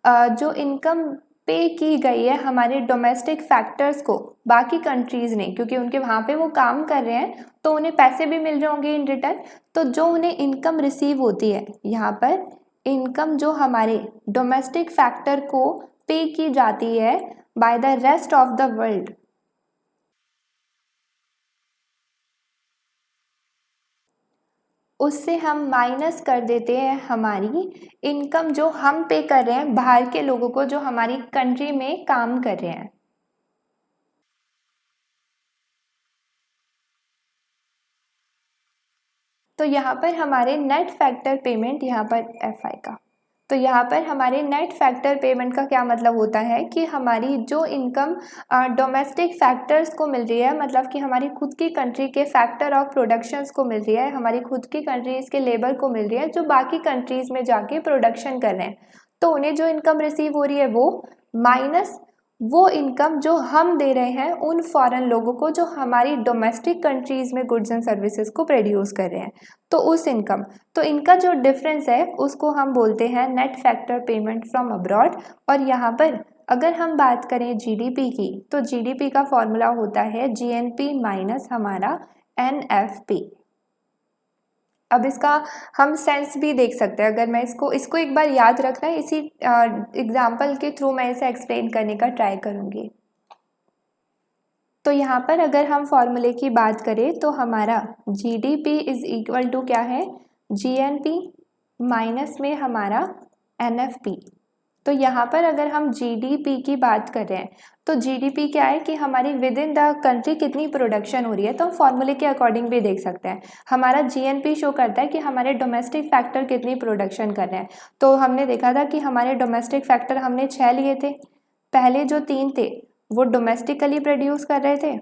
जो इनकम पे की गई है हमारे डोमेस्टिक फैक्टर्स को बाकी कंट्रीज़ ने, क्योंकि उनके वहाँ पे वो काम कर रहे हैं तो उन्हें पैसे भी मिल रहे होंगे इन रिटर्न, तो जो उन्हें इनकम रिसीव होती है, यहाँ पर इनकम जो हमारे डोमेस्टिक फैक्टर को पे की जाती है by the rest of the world, उससे हम माइनस कर देते हैं हमारी इनकम जो हम पे कर रहे हैं बाहर के लोगों को जो हमारी कंट्री में काम कर रहे हैं। तो यहाँ पर हमारे नेट फैक्टर पेमेंट, यहाँ पर एफ आई का, तो यहाँ पर हमारे नेट फैक्टर पेमेंट का क्या मतलब होता है कि हमारी जो इनकम डोमेस्टिक फैक्टर्स को मिल रही है, मतलब कि हमारी खुद की कंट्री के फैक्टर ऑफ प्रोडक्शंस को मिल रही है, हमारी खुद की कंट्रीज़ के लेबर को मिल रही है जो बाकी कंट्रीज़ में जाके प्रोडक्शन कर रहे हैं, तो उन्हें जो इनकम रिसीव हो रही है वो माइनस वो इनकम जो हम दे रहे हैं उन फॉरेन लोगों को जो हमारी डोमेस्टिक कंट्रीज़ में गुड्स एंड सर्विसेज को प्रोड्यूस कर रहे हैं, तो उस इनकम, तो इनका जो डिफरेंस है उसको हम बोलते हैं net factor payment from abroad. और यहाँ पर अगर हम बात करें जीडीपी की, तो जीडीपी का फॉर्मूला होता है जीएनपी माइनस हमारा एनएफपी। अब इसका हम सेंस भी देख सकते हैं, अगर मैं इसको एक बार याद रखना है, इसी एग्जाम्पल के थ्रू मैं इसे एक्सप्लेन करने का ट्राई करूँगी। तो यहाँ पर अगर हम फॉर्मूले की बात करें तो हमारा जीडीपी इज इक्वल टू क्या है, जीएनपी माइनस में हमारा एनएफपी। तो यहाँ पर अगर हम जीडीपी की बात कर रहे हैं तो जीडीपी क्या है कि हमारी विद इन द कंट्री कितनी प्रोडक्शन हो रही है, तो हम फॉर्मूले के अकॉर्डिंग भी देख सकते हैं। हमारा जीएनपी शो करता है कि हमारे डोमेस्टिक फैक्टर कितनी प्रोडक्शन कर रहे हैं, तो हमने देखा था कि हमारे डोमेस्टिक फैक्टर हमने 6 लिए थे, पहले जो 3 थे वो डोमेस्टिकली प्रोड्यूस कर रहे थे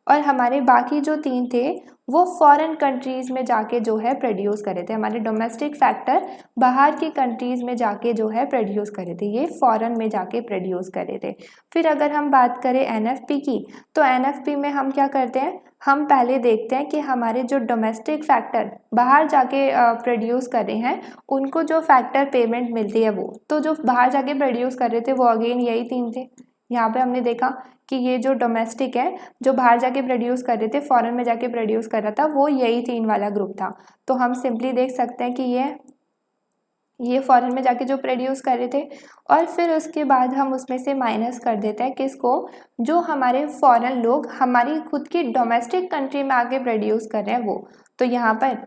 और हमारे बाकी जो 3 थे वो फॉरेन कंट्रीज़ में जाके जो है प्रोड्यूस कर रहे थे। हमारे डोमेस्टिक फैक्टर बाहर की कंट्रीज़ में जाके जो है प्रोड्यूस कर रहे थे, ये फॉरेन में जाके प्रोड्यूस कर रहे थे। फिर अगर हम बात करें एनएफपी की, तो एनएफपी में हम क्या करते हैं, हम पहले देखते हैं कि हमारे जो डोमेस्टिक फैक्टर बाहर जाके प्रोड्यूस कर रहे हैं उनको जो फैक्टर पेमेंट मिलती है वो, तो जो बाहर जाके प्रोड्यूस कर रहे थे वो अगेन यही 3 थे। यहाँ पे हमने देखा कि ये जो डोमेस्टिक है जो बाहर जाके प्रोड्यूस कर रहे थे, फॉरेन में जाके प्रोड्यूस कर रहा था, वो यही 3 वाला ग्रुप था। तो हम सिंपली देख सकते हैं कि ये फॉरेन में जाके जो प्रोड्यूस कर रहे थे और फिर उसके बाद हम उसमें से माइनस कर देते हैं किसको, जो हमारे फॉरेन लोग हमारी खुद की डोमेस्टिक कंट्री में आके प्रोड्यूस कर रहे हैं वो। तो यहाँ पर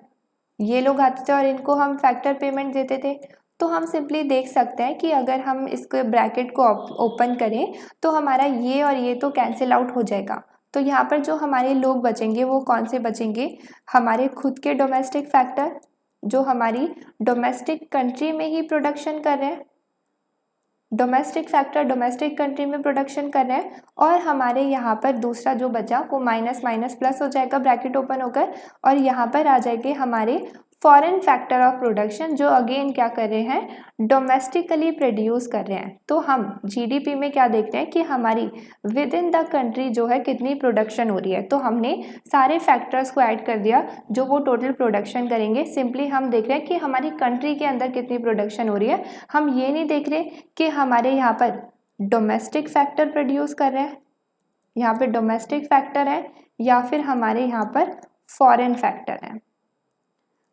ये लोग आते थे और इनको हम फैक्टर पेमेंट देते थे। तो हम सिंपली देख सकते हैं कि अगर हम इसके ब्रैकेट को ओपन करें तो हमारा ये और ये तो कैंसिल आउट हो जाएगा। तो यहाँ पर जो हमारे लोग बचेंगे वो कौन से बचेंगे, हमारे खुद के डोमेस्टिक फैक्टर जो हमारी डोमेस्टिक कंट्री में ही प्रोडक्शन कर रहे हैं, डोमेस्टिक फैक्टर डोमेस्टिक कंट्री में प्रोडक्शन कर रहे हैं, और हमारे यहाँ पर दूसरा जो बचा वो माइनस माइनस प्लस हो जाएगा ब्रैकेट ओपन होकर, और यहाँ पर आ जाएंगे हमारे फॉरेन फैक्टर ऑफ प्रोडक्शन जो अगेन क्या कर रहे हैं, डोमेस्टिकली प्रोड्यूस कर रहे हैं। तो हम जीडीपी में क्या देख रहे हैं कि हमारी विद इन द कंट्री जो है कितनी प्रोडक्शन हो रही है, तो हमने सारे फैक्टर्स को ऐड कर दिया जो वो टोटल प्रोडक्शन करेंगे। सिंपली हम देख रहे हैं कि हमारी कंट्री के अंदर कितनी प्रोडक्शन हो रही है, हम ये नहीं देख रहे कि हमारे यहाँ पर डोमेस्टिक फैक्टर प्रोड्यूस कर रहे हैं, यहाँ पे डोमेस्टिक फैक्टर है या फिर हमारे यहाँ पर फॉरेन फैक्टर है।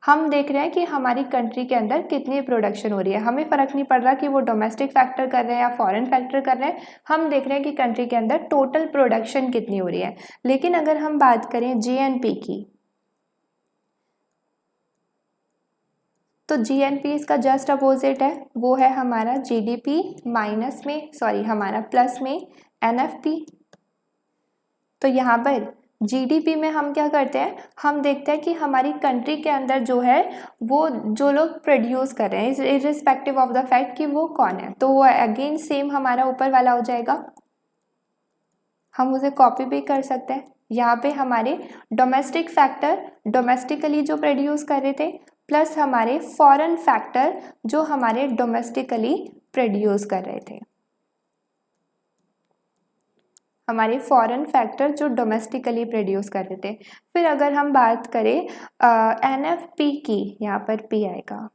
हम देख रहे हैं कि हमारी कंट्री के अंदर कितनी प्रोडक्शन हो रही है, हमें फ़र्क नहीं पड़ रहा कि वो डोमेस्टिक फैक्टर कर रहे हैं या फॉरेन फैक्टर कर रहे हैं, हम देख रहे हैं कि कंट्री के अंदर टोटल प्रोडक्शन कितनी हो रही है। लेकिन अगर हम बात करें जीएनपी की, तो जीएनपी इसका जस्ट अपोजिट है, वो है हमारा जीडीपी हमारा प्लस में एनएफपी। तो यहाँ पर जीडीपी में हम क्या करते हैं, हम देखते हैं कि हमारी कंट्री के अंदर जो है वो जो लोग प्रोड्यूस कर रहे हैं इर्रिस्पेक्टिव ऑफ द फैक्ट कि वो कौन है, तो वो अगेन सेम हमारा ऊपर वाला हो जाएगा। हम उसे कॉपी भी कर सकते हैं। यहाँ पे हमारे डोमेस्टिक फैक्टर डोमेस्टिकली जो प्रोड्यूस कर रहे थे प्लस हमारे फॉरेन फैक्टर जो हमारे डोमेस्टिकली प्रोड्यूस कर रहे थे, हमारे फॉरेन फैक्टर जो डोमेस्टिकली प्रोड्यूस कर रहे थे। फिर अगर हम बात करें एनएफपी की, यहाँ पर पी आएगा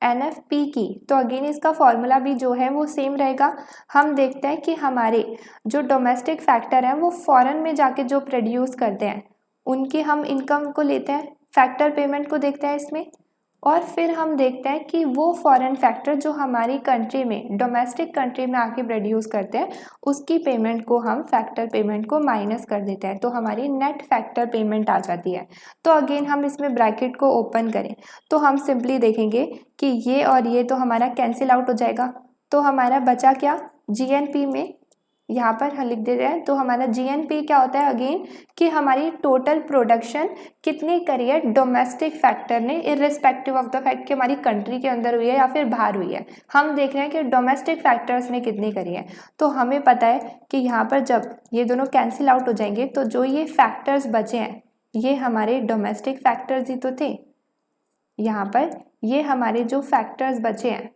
एनएफपी की, तो अगेन इसका फॉर्मूला भी जो है वो सेम रहेगा। हम देखते हैं कि हमारे जो डोमेस्टिक फैक्टर हैं वो फॉरेन में जाके जो प्रोड्यूस करते हैं उनकी हम इनकम को लेते हैं, फैक्टर पेमेंट को देखते हैं इसमें, और फिर हम देखते हैं कि वो फॉरेन फैक्टर जो हमारी कंट्री में डोमेस्टिक कंट्री में आके प्रोड्यूस करते हैं उसकी पेमेंट को हम फैक्टर पेमेंट को माइनस कर देते हैं, तो हमारी नेट फैक्टर पेमेंट आ जाती है। तो अगेन हम इसमें ब्रैकेट को ओपन करें तो हम सिंपली देखेंगे कि ये और ये तो हमारा कैंसिल आउट हो जाएगा, तो हमारा बचा क्या, जीएनपी में यहाँ पर हम लिख देते हैं। तो हमारा जीएनपी क्या होता है अगेन कि हमारी टोटल प्रोडक्शन कितनी करी है डोमेस्टिक फैक्टर ने, इर्रिस्पेक्टिव ऑफ द फैक्ट कि हमारी कंट्री के अंदर हुई है या फिर बाहर हुई है। हम देख रहे हैं कि डोमेस्टिक फैक्टर्स ने कितनी करी है, तो हमें पता है कि यहाँ पर जब ये दोनों कैंसिल आउट हो जाएंगे तो जो ये फैक्टर्स बचे हैं ये हमारे डोमेस्टिक फैक्टर्स ही तो थे। यहाँ पर ये हमारे जो फैक्टर्स बचे हैं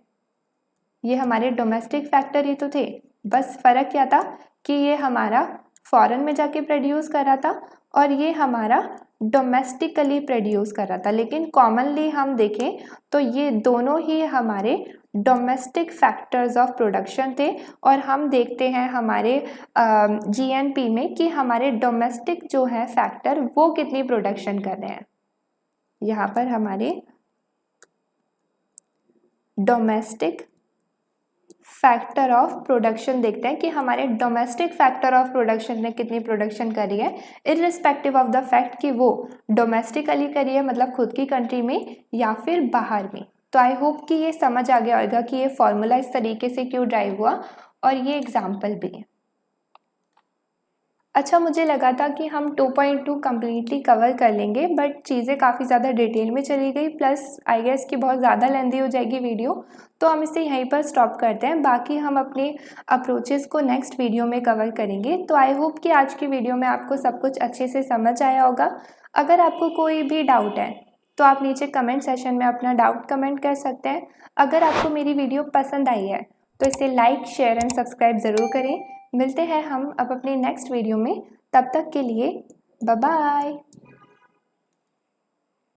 ये हमारे डोमेस्टिक फैक्टर ही तो थे, बस फ़र्क क्या था कि ये हमारा फॉरेन में जाके प्रोड्यूस कर रहा था और ये हमारा डोमेस्टिकली प्रोड्यूस कर रहा था। लेकिन कॉमनली हम देखें तो ये दोनों ही हमारे डोमेस्टिक फैक्टर्स ऑफ प्रोडक्शन थे, और हम देखते हैं हमारे जीएनपी में कि हमारे डोमेस्टिक जो है फैक्टर वो कितनी प्रोडक्शन कर रहे हैं। यहाँ पर हमारे डोमेस्टिक फैक्टर ऑफ प्रोडक्शन देखते हैं कि हमारे डोमेस्टिक फैक्टर ऑफ प्रोडक्शन ने कितनी प्रोडक्शन करी है इर्रिस्पेक्टिव ऑफ द फैक्ट कि वो डोमेस्टिकली करी है मतलब खुद की कंट्री में या फिर बाहर में। तो आई होप कि ये समझ आ गया होगा कि ये फॉर्मूला इस तरीके से क्यों ड्राइव हुआ, और ये एग्जाम्पल भी है। अच्छा, मुझे लगा था कि हम 2.2 कम्प्लीटली कवर कर लेंगे, बट चीज़ें काफ़ी ज़्यादा डिटेल में चली गई, प्लस आई गेस कि बहुत ज़्यादा लेंदी हो जाएगी वीडियो, तो हम इसे यहीं पर स्टॉप करते हैं। बाकी हम अपने अप्रोचेस को नेक्स्ट वीडियो में कवर करेंगे। तो आई होप कि आज की वीडियो में आपको सब कुछ अच्छे से समझ आया होगा। अगर आपको कोई भी डाउट है तो आप नीचे कमेंट सेशन में अपना डाउट कमेंट कर सकते हैं। अगर आपको मेरी वीडियो पसंद आई है तो इसे लाइक, शेयर एंड सब्सक्राइब ज़रूर करें। मिलते हैं हम अब अपने नेक्स्ट वीडियो में, तब तक के लिए बाय बाय।